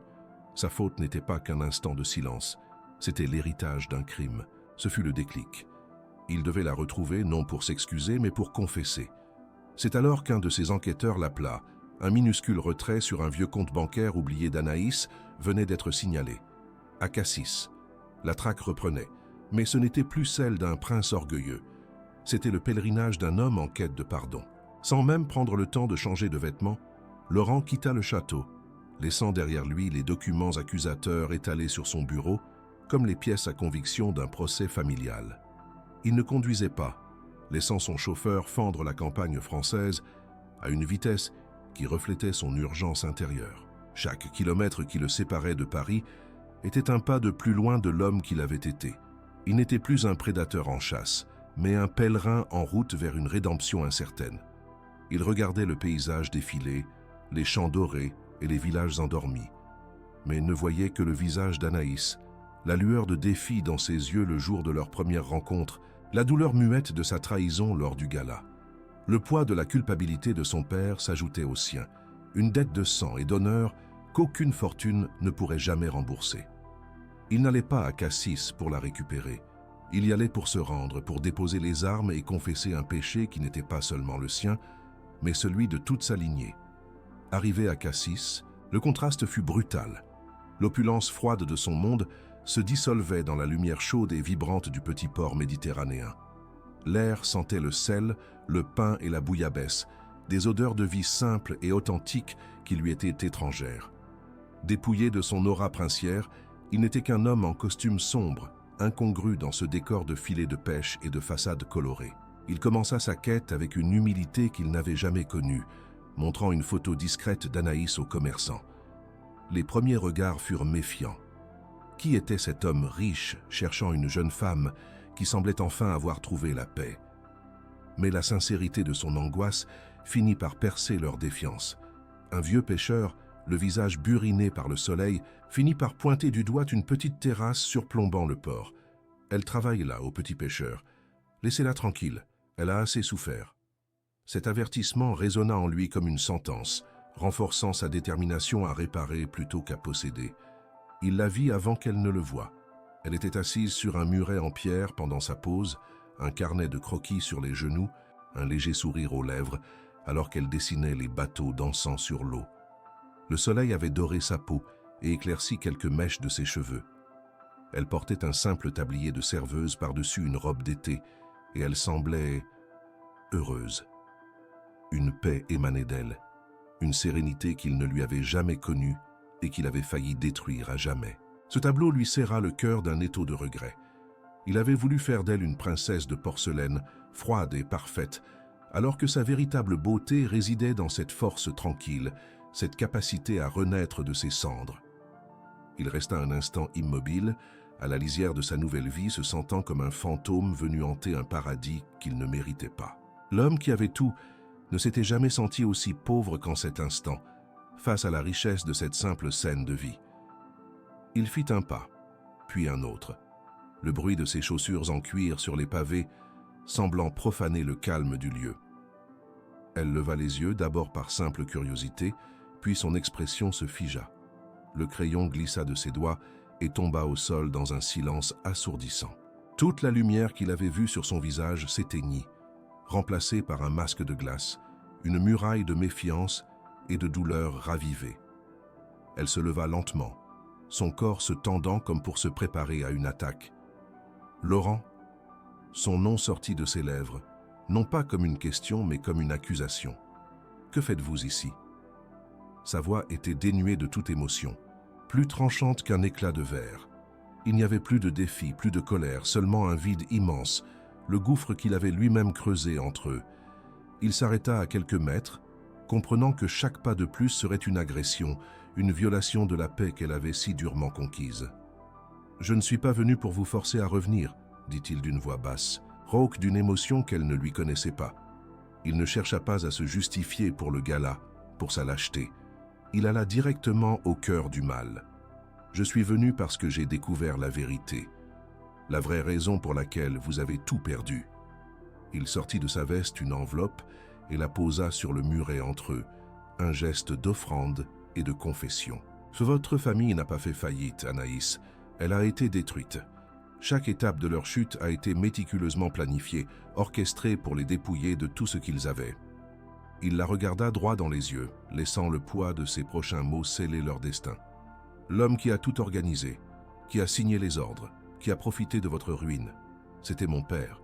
Sa faute n'était pas qu'un instant de silence, c'était l'héritage d'un crime. Ce fut le déclic. Il devait la retrouver non pour s'excuser, mais pour confesser. C'est alors qu'un de ses enquêteurs l'appela. Un minuscule retrait sur un vieux compte bancaire oublié d'Anaïs venait d'être signalé. À Cassis, la traque reprenait, mais ce n'était plus celle d'un prince orgueilleux. C'était le pèlerinage d'un homme en quête de pardon. Sans même prendre le temps de changer de vêtements, Laurent quitta le château, laissant derrière lui les documents accusateurs étalés sur son bureau, comme les pièces à conviction d'un procès familial. Il ne conduisait pas, laissant son chauffeur fendre la campagne française à une vitesse qui reflétait son urgence intérieure. Chaque kilomètre qui le séparait de Paris était un pas de plus loin de l'homme qu'il avait été. Il n'était plus un prédateur en chasse, mais un pèlerin en route vers une rédemption incertaine. Il regardait le paysage défiler, les champs dorés et les villages endormis, mais ne voyait que le visage d'Anaïs, la lueur de défi dans ses yeux le jour de leur première rencontre, la douleur muette de sa trahison lors du gala. Le poids de la culpabilité de son père s'ajoutait au sien, une dette de sang et d'honneur qu'aucune fortune ne pourrait jamais rembourser. Il n'allait pas à Cassis pour la récupérer. Il y allait pour se rendre, pour déposer les armes et confesser un péché qui n'était pas seulement le sien, mais celui de toute sa lignée. Arrivé à Cassis, le contraste fut brutal. L'opulence froide de son monde se dissolvait dans la lumière chaude et vibrante du petit port méditerranéen. L'air sentait le sel, le pain et la bouillabaisse, des odeurs de vie simples et authentiques qui lui étaient étrangères. Dépouillé de son aura princière, il n'était qu'un homme en costume sombre, incongru dans ce décor de filets de pêche et de façades colorées. Il commença sa quête avec une humilité qu'il n'avait jamais connue, montrant une photo discrète d'Anaïs aux commerçants. Les premiers regards furent méfiants. Qui était cet homme riche cherchant une jeune femme qui semblait enfin avoir trouvé la paix? Mais la sincérité de son angoisse finit par percer leur défiance. Un vieux pêcheur, le visage buriné par le soleil, finit par pointer du doigt une petite terrasse surplombant le port. Elle travaille là, au Petit Pêcheur. Laissez-la tranquille, elle a assez souffert. Cet avertissement résonna en lui comme une sentence, renforçant sa détermination à réparer plutôt qu'à posséder. Il la vit avant qu'elle ne le voie. Elle était assise sur un muret en pierre pendant sa pause, un carnet de croquis sur les genoux, un léger sourire aux lèvres, alors qu'elle dessinait les bateaux dansant sur l'eau. Le soleil avait doré sa peau et éclairci quelques mèches de ses cheveux. Elle portait un simple tablier de serveuse par-dessus une robe d'été, et elle semblait heureuse. Une paix émanait d'elle, une sérénité qu'il ne lui avait jamais connue et qu'il avait failli détruire à jamais. Ce tableau lui serra le cœur d'un étau de regret. Il avait voulu faire d'elle une princesse de porcelaine, froide et parfaite, alors que sa véritable beauté résidait dans cette force tranquille, cette capacité à renaître de ses cendres. Il resta un instant immobile, à la lisière de sa nouvelle vie, se sentant comme un fantôme venu hanter un paradis qu'il ne méritait pas. L'homme qui avait tout ne s'était jamais senti aussi pauvre qu'en cet instant, face à la richesse de cette simple scène de vie. Il fit un pas, puis un autre, le bruit de ses chaussures en cuir sur les pavés semblant profaner le calme du lieu. Elle leva les yeux, d'abord par simple curiosité, puis son expression se figea. Le crayon glissa de ses doigts et tomba au sol dans un silence assourdissant. Toute la lumière qu'il avait vue sur son visage s'éteignit, remplacée par un masque de glace, une muraille de méfiance et de douleur ravivée. Elle se leva lentement, son corps se tendant comme pour se préparer à une attaque. « Laurent ?» Son nom sortit de ses lèvres, non pas comme une question, mais comme une accusation. « Que faites-vous ici ?» Sa voix était dénuée de toute émotion, plus tranchante qu'un éclat de verre. Il n'y avait plus de défi, plus de colère, seulement un vide immense, le gouffre qu'il avait lui-même creusé entre eux. Il s'arrêta à quelques mètres, comprenant que chaque pas de plus serait une agression, une violation de la paix qu'elle avait si durement conquise. « Je ne suis pas venu pour vous forcer à revenir, » dit-il d'une voix basse, rauque d'une émotion qu'elle ne lui connaissait pas. Il ne chercha pas à se justifier pour le gala, pour sa lâcheté. Il alla directement au cœur du mal. « Je suis venu parce que j'ai découvert la vérité, la vraie raison pour laquelle vous avez tout perdu. » Il sortit de sa veste une enveloppe et la posa sur le muret entre eux, un geste d'offrande et de confession. « Votre famille n'a pas fait faillite, Anaïs. Elle a été détruite. Chaque étape de leur chute a été méticuleusement planifiée, orchestrée pour les dépouiller de tout ce qu'ils avaient. » Il la regarda droit dans les yeux, laissant le poids de ses prochains mots sceller leur destin. « L'homme qui a tout organisé, qui a signé les ordres, qui a profité de votre ruine, c'était mon père. »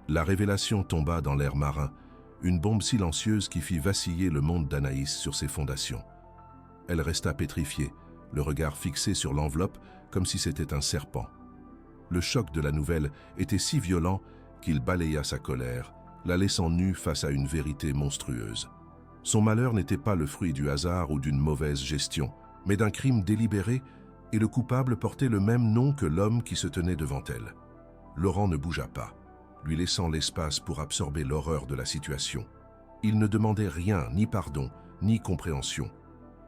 La révélation tomba dans l'air marin, une bombe silencieuse qui fit vaciller le monde d'Anaïs sur ses fondations. Elle resta pétrifiée, le regard fixé sur l'enveloppe comme si c'était un serpent. Le choc de la nouvelle était si violent qu'il balaya sa colère, la laissant nue face à une vérité monstrueuse. Son malheur n'était pas le fruit du hasard ou d'une mauvaise gestion, mais d'un crime délibéré, et le coupable portait le même nom que l'homme qui se tenait devant elle. Laurent ne bougea pas, lui laissant l'espace pour absorber l'horreur de la situation. Il ne demandait rien, ni pardon, ni compréhension.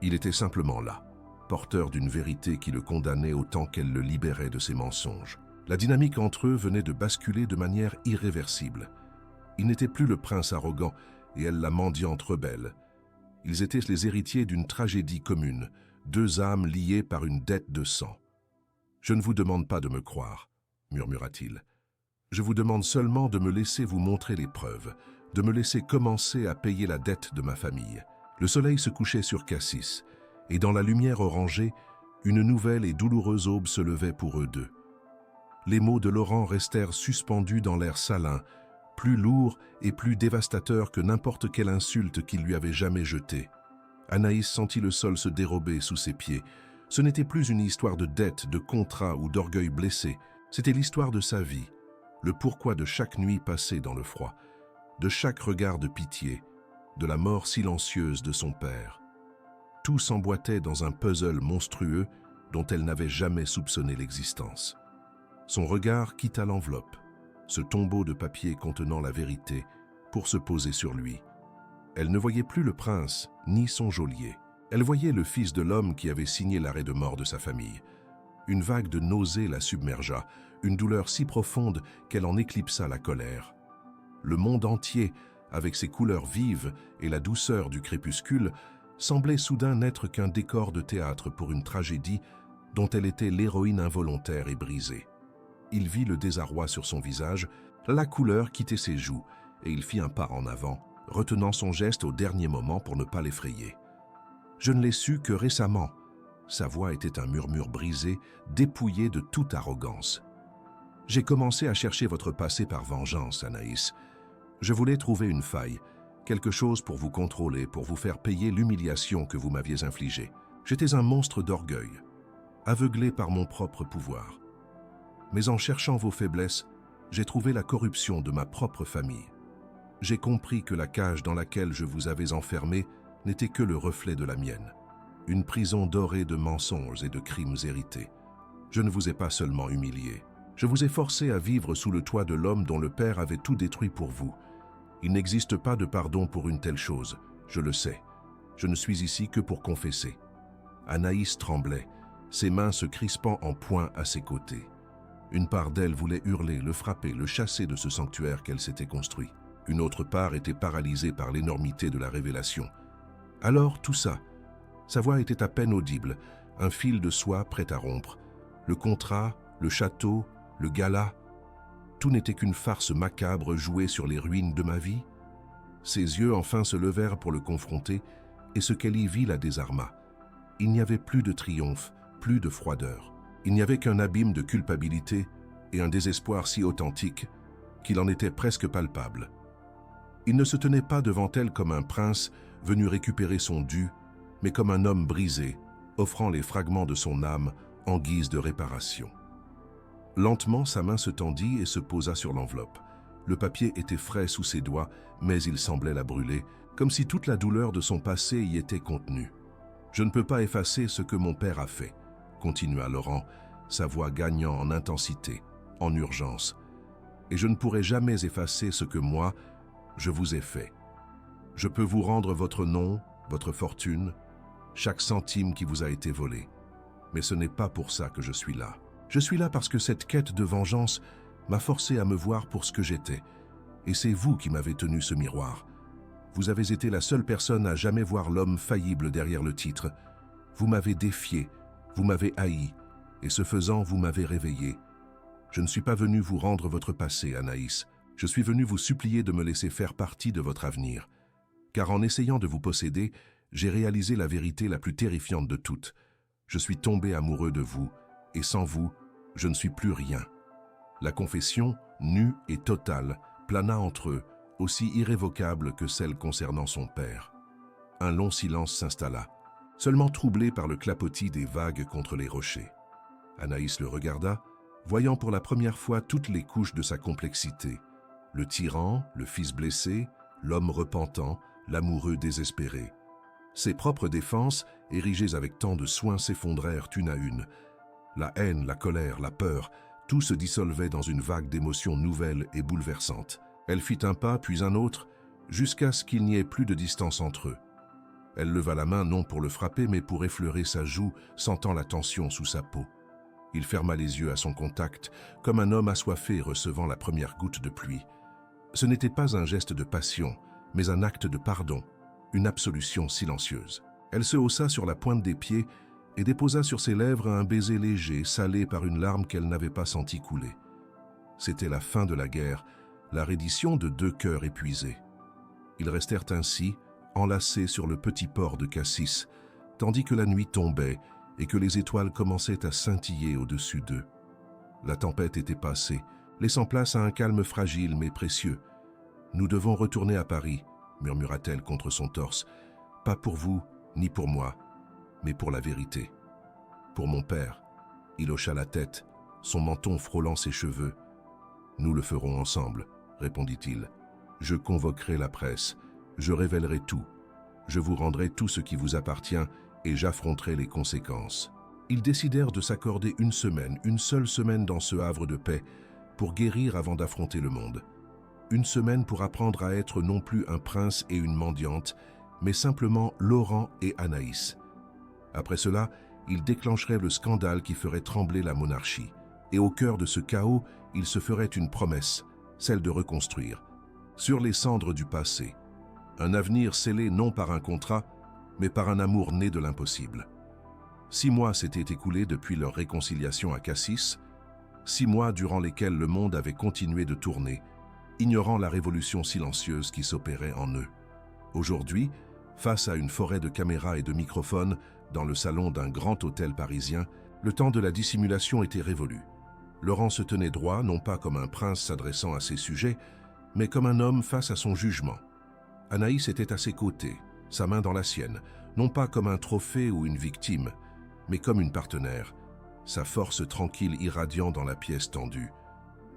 Il était simplement là, porteur d'une vérité qui le condamnait autant qu'elle le libérait de ses mensonges. La dynamique entre eux venait de basculer de manière irréversible. Il n'était plus le prince arrogant et elle la mendiante rebelle. Ils étaient les héritiers d'une tragédie commune, deux âmes liées par une dette de sang. « Je ne vous demande pas de me croire, » murmura-t-il. « Je vous demande seulement de me laisser vous montrer les preuves, de me laisser commencer à payer la dette de ma famille. » Le soleil se couchait sur Cassis, et dans la lumière orangée, une nouvelle et douloureuse aube se levait pour eux deux. Les mots de Laurent restèrent suspendus dans l'air salin, plus lourds et plus dévastateurs que n'importe quelle insulte qu'il lui avait jamais jetée. Anaïs sentit le sol se dérober sous ses pieds. Ce n'était plus une histoire de dette, de contrat ou d'orgueil blessé. C'était l'histoire de sa vie, le pourquoi de chaque nuit passée dans le froid, de chaque regard de pitié, de la mort silencieuse de son père. Tout s'emboîtait dans un puzzle monstrueux dont elle n'avait jamais soupçonné l'existence. Son regard quitta l'enveloppe, ce tombeau de papier contenant la vérité, pour se poser sur lui. Elle ne voyait plus le prince, ni son geôlier. Elle voyait le fils de l'homme qui avait signé l'arrêt de mort de sa famille. Une vague de nausée la submergea, une douleur si profonde qu'elle en éclipsa la colère. Le monde entier, avec ses couleurs vives et la douceur du crépuscule, semblait soudain n'être qu'un décor de théâtre pour une tragédie dont elle était l'héroïne involontaire et brisée. Il vit le désarroi sur son visage, la couleur quittait ses joues, et il fit un pas en avant, retenant son geste au dernier moment pour ne pas l'effrayer. « Je ne l'ai su que récemment. » Sa voix était un murmure brisé, dépouillé de toute arrogance. « J'ai commencé à chercher votre passé par vengeance, Anaïs. Je voulais trouver une faille, quelque chose pour vous contrôler, pour vous faire payer l'humiliation que vous m'aviez infligée. J'étais un monstre d'orgueil, aveuglé par mon propre pouvoir. Mais en cherchant vos faiblesses, j'ai trouvé la corruption de ma propre famille. J'ai compris que la cage dans laquelle je vous avais enfermé n'était que le reflet de la mienne. Une prison dorée de mensonges et de crimes hérités. Je ne vous ai pas seulement humilié. Je vous ai forcé à vivre sous le toit de l'homme dont le Père avait tout détruit pour vous. Il n'existe pas de pardon pour une telle chose, je le sais. Je ne suis ici que pour confesser. Anaïs tremblait, ses mains se crispant en poings à ses côtés. Une part d'elle voulait hurler, le frapper, le chasser de ce sanctuaire qu'elle s'était construit. Une autre part était paralysée par l'énormité de la révélation. Alors tout ça, sa voix était à peine audible, un fil de soie prêt à rompre. Le contrat, le château, le gala, tout n'était qu'une farce macabre jouée sur les ruines de ma vie. Ses yeux enfin se levèrent pour le confronter, et ce qu'elle y vit la désarma. Il n'y avait plus de triomphe, plus de froideur. Il n'y avait qu'un abîme de culpabilité et un désespoir si authentique qu'il en était presque palpable. Il ne se tenait pas devant elle comme un prince venu récupérer son dû, mais comme un homme brisé, offrant les fragments de son âme en guise de réparation. Lentement, sa main se tendit et se posa sur l'enveloppe. Le papier était frais sous ses doigts, mais il semblait la brûler, comme si toute la douleur de son passé y était contenue. « Je ne peux pas effacer ce que mon père a fait », continua Laurent, sa voix gagnant en intensité, en urgence. « Et je ne pourrai jamais effacer ce que moi, je vous ai fait. Je peux vous rendre votre nom, votre fortune, chaque centime qui vous a été volé. Mais ce n'est pas pour ça que je suis là. Je suis là parce que cette quête de vengeance m'a forcé à me voir pour ce que j'étais. Et c'est vous qui m'avez tenu ce miroir. Vous avez été la seule personne à jamais voir l'homme faillible derrière le titre. Vous m'avez défié, vous m'avez haï, et ce faisant, vous m'avez réveillé. Je ne suis pas venu vous rendre votre passé, Anaïs. Je suis venu vous supplier de me laisser faire partie de votre avenir. Car en essayant de vous posséder, j'ai réalisé la vérité la plus terrifiante de toutes. Je suis tombé amoureux de vous, et sans vous, je ne suis plus rien. » La confession, nue et totale, plana entre eux, aussi irrévocable que celle concernant son père. Un long silence s'installa, seulement troublé par le clapotis des vagues contre les rochers. Anaïs le regarda, voyant pour la première fois toutes les couches de sa complexité. Le tyran, le fils blessé, l'homme repentant, l'amoureux désespéré. Ses propres défenses, érigées avec tant de soin, s'effondrèrent une à une. La haine, la colère, la peur, tout se dissolvait dans une vague d'émotions nouvelles et bouleversantes. Elle fit un pas, puis un autre, jusqu'à ce qu'il n'y ait plus de distance entre eux. Elle leva la main non pour le frapper, mais pour effleurer sa joue, sentant la tension sous sa peau. Il ferma les yeux à son contact, comme un homme assoiffé recevant la première goutte de pluie. Ce n'était pas un geste de passion, mais un acte de pardon, une absolution silencieuse. Elle se haussa sur la pointe des pieds et déposa sur ses lèvres un baiser léger, salé par une larme qu'elle n'avait pas senti couler. C'était la fin de la guerre, la reddition de deux cœurs épuisés. Ils restèrent ainsi, enlacés sur le petit port de Cassis, tandis que la nuit tombait et que les étoiles commençaient à scintiller au-dessus d'eux. La tempête était passée, laissant place à un calme fragile mais précieux. « Nous devons retourner à Paris », murmura-t-elle contre son torse. « Pas pour vous, ni pour moi, mais pour la vérité. Pour mon père. » Il hocha la tête, son menton frôlant ses cheveux. « Nous le ferons ensemble, » répondit-il. « Je convoquerai la presse, je révélerai tout. Je vous rendrai tout ce qui vous appartient et j'affronterai les conséquences. » Ils décidèrent de s'accorder une semaine, une seule semaine dans ce havre de paix, pour guérir avant d'affronter le monde. Une semaine pour apprendre à être non plus un prince et une mendiante, mais simplement Laurent et Anaïs. Après cela, ils déclencheraient le scandale qui ferait trembler la monarchie. Et au cœur de ce chaos, ils se feraient une promesse, celle de reconstruire, sur les cendres du passé, un avenir scellé non par un contrat, mais par un amour né de l'impossible. 6 mois s'étaient écoulés depuis leur réconciliation à Cassis, 6 mois durant lesquels le monde avait continué de tourner, ignorant la révolution silencieuse qui s'opérait en eux. Aujourd'hui, face à une forêt de caméras et de microphones dans le salon d'un grand hôtel parisien, le temps de la dissimulation était révolu. Laurent se tenait droit, non pas comme un prince s'adressant à ses sujets, mais comme un homme face à son jugement. Anaïs était à ses côtés, sa main dans la sienne, non pas comme un trophée ou une victime, mais comme une partenaire, sa force tranquille irradiant dans la pièce tendue.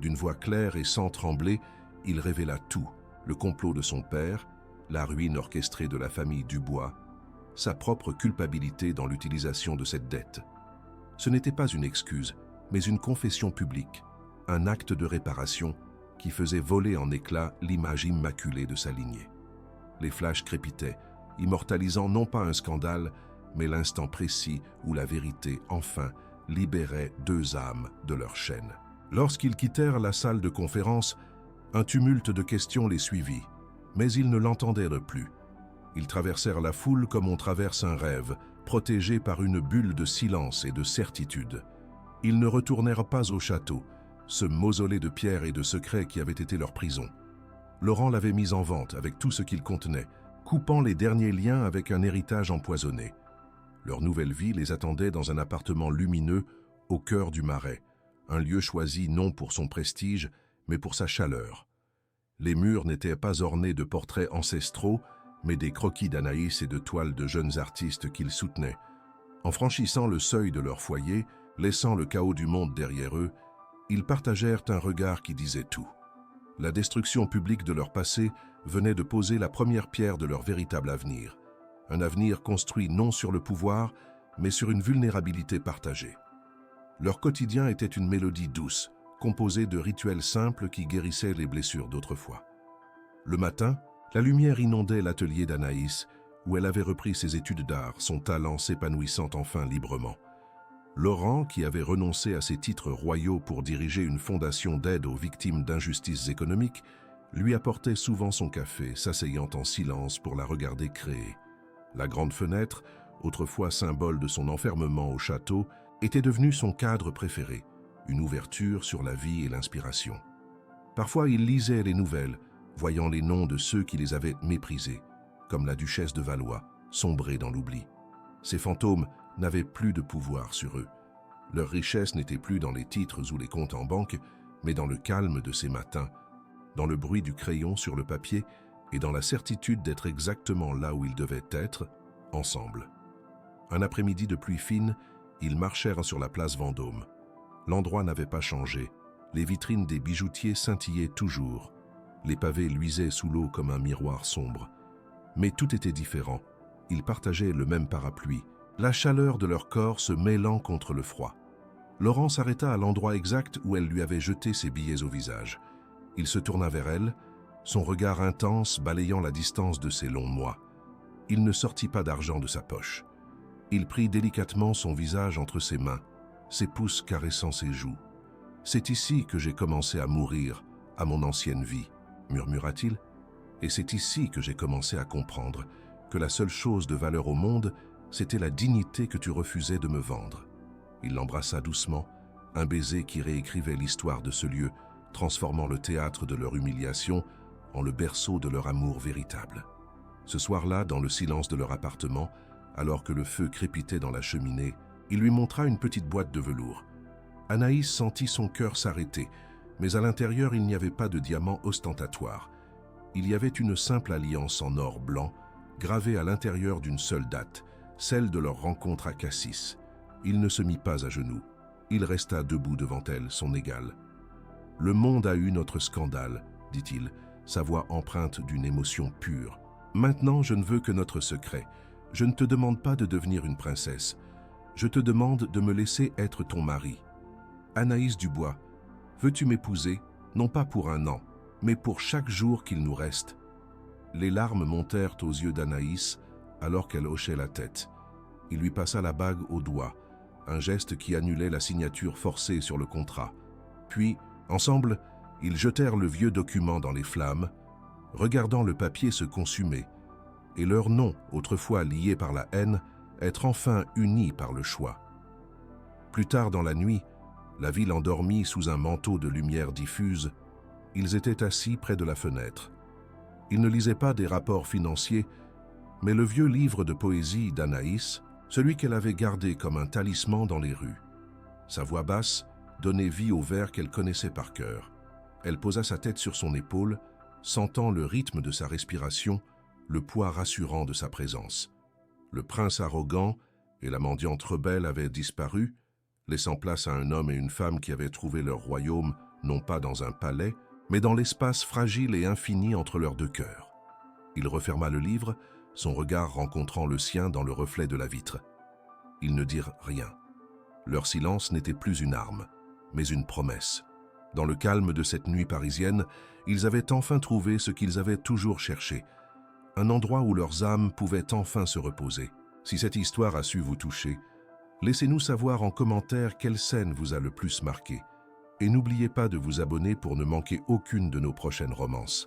D'une voix claire et sans trembler, il révéla tout, le complot de son père, la ruine orchestrée de la famille Dubois, sa propre culpabilité dans l'utilisation de cette dette. Ce n'était pas une excuse, mais une confession publique, un acte de réparation qui faisait voler en éclats l'image immaculée de sa lignée. Les flashs crépitaient, immortalisant non pas un scandale, mais l'instant précis où la vérité, enfin, libérait deux âmes de leur chaîne. Lorsqu'ils quittèrent la salle de conférence, un tumulte de questions les suivit, mais ils ne l'entendèrent plus. Ils traversèrent la foule comme on traverse un rêve, protégés par une bulle de silence et de certitude. Ils ne retournèrent pas au château, ce mausolée de pierre et de secrets qui avait été leur prison. Laurent l'avait mis en vente avec tout ce qu'il contenait, coupant les derniers liens avec un héritage empoisonné. Leur nouvelle vie les attendait dans un appartement lumineux au cœur du Marais, un lieu choisi non pour son prestige, mais pour sa chaleur. Les murs n'étaient pas ornés de portraits ancestraux, mais des croquis d'Anaïs et de toiles de jeunes artistes qu'ils soutenaient. En franchissant le seuil de leur foyer, laissant le chaos du monde derrière eux, ils partagèrent un regard qui disait tout. La destruction publique de leur passé venait de poser la première pierre de leur véritable avenir. Un avenir construit non sur le pouvoir, mais sur une vulnérabilité partagée. Leur quotidien était une mélodie douce, composée de rituels simples qui guérissaient les blessures d'autrefois. Le matin, la lumière inondait l'atelier d'Anaïs, où elle avait repris ses études d'art, son talent s'épanouissant enfin librement. Laurent, qui avait renoncé à ses titres royaux pour diriger une fondation d'aide aux victimes d'injustices économiques, lui apportait souvent son café, s'asseyant en silence pour la regarder créer. La grande fenêtre, autrefois symbole de son enfermement au château, était devenue son cadre préféré, une ouverture sur la vie et l'inspiration. Parfois, il lisait les nouvelles, voyant les noms de ceux qui les avaient méprisés, comme la duchesse de Valois, sombrée dans l'oubli. Ces fantômes n'avaient plus de pouvoir sur eux. Leur richesse n'était plus dans les titres ou les comptes en banque, mais dans le calme de ces matins, dans le bruit du crayon sur le papier et dans la certitude d'être exactement là où ils devaient être, ensemble. Un après-midi de pluie fine, ils marchèrent sur la place Vendôme. L'endroit n'avait pas changé. Les vitrines des bijoutiers scintillaient toujours. Les pavés luisaient sous l'eau comme un miroir sombre. Mais tout était différent. Ils partageaient le même parapluie, la chaleur de leur corps se mêlant contre le froid. Laurent s'arrêta à l'endroit exact où elle lui avait jeté ses billets au visage. Il se tourna vers elle, son regard intense balayant la distance de ses longs mois. Il ne sortit pas d'argent de sa poche. Il prit délicatement son visage entre ses mains, ses pouces caressant ses joues. « C'est ici que j'ai commencé à mourir, à mon ancienne vie », murmura-t-il. « Et c'est ici que j'ai commencé à comprendre que la seule chose de valeur au monde, c'était la dignité que tu refusais de me vendre. » Il l'embrassa doucement, un baiser qui réécrivait l'histoire de ce lieu, transformant le théâtre de leur humiliation en le berceau de leur amour véritable. Ce soir-là, dans le silence de leur appartement, alors que le feu crépitait dans la cheminée, il lui montra une petite boîte de velours. Anaïs sentit son cœur s'arrêter, mais à l'intérieur il n'y avait pas de diamant ostentatoire. Il y avait une simple alliance en or blanc, gravée à l'intérieur d'une seule date, celle de leur rencontre à Cassis. Il ne se mit pas à genoux. Il resta debout devant elle, son égale. « Le monde a eu notre scandale, » dit-il, sa voix empreinte d'une émotion pure. « Maintenant, je ne veux que notre secret. Je ne te demande pas de devenir une princesse. Je te demande de me laisser être ton mari. Anaïs Dubois, veux-tu m'épouser, non pas pour un an, mais pour chaque jour qu'il nous reste ?» Les larmes montèrent aux yeux d'Anaïs alors qu'elle hochait la tête. Il lui passa la bague au doigt, un geste qui annulait la signature forcée sur le contrat. Puis, ensemble, ils jetèrent le vieux document dans les flammes, regardant le papier se consumer, et leurs noms, autrefois liés par la haine, être enfin unis par le choix. Plus tard dans la nuit, la ville endormie sous un manteau de lumière diffuse, ils étaient assis près de la fenêtre. Ils ne lisaient pas des rapports financiers, mais le vieux livre de poésie d'Anaïs, celui qu'elle avait gardé comme un talisman dans les rues. Sa voix basse donnait vie aux vers qu'elle connaissait par cœur. Elle posa sa tête sur son épaule, sentant le rythme de sa respiration, le poids rassurant de sa présence. Le prince arrogant et la mendiante rebelle avaient disparu, laissant place à un homme et une femme qui avaient trouvé leur royaume non pas dans un palais, mais dans l'espace fragile et infini entre leurs deux cœurs. Il referma le livre, son regard rencontrant le sien dans le reflet de la vitre. Ils ne dirent rien. Leur silence n'était plus une arme, mais une promesse. Dans le calme de cette nuit parisienne, ils avaient enfin trouvé ce qu'ils avaient toujours cherché, un endroit où leurs âmes pouvaient enfin se reposer. Si cette histoire a su vous toucher, laissez-nous savoir en commentaire quelle scène vous a le plus marqué. Et n'oubliez pas de vous abonner pour ne manquer aucune de nos prochaines romances.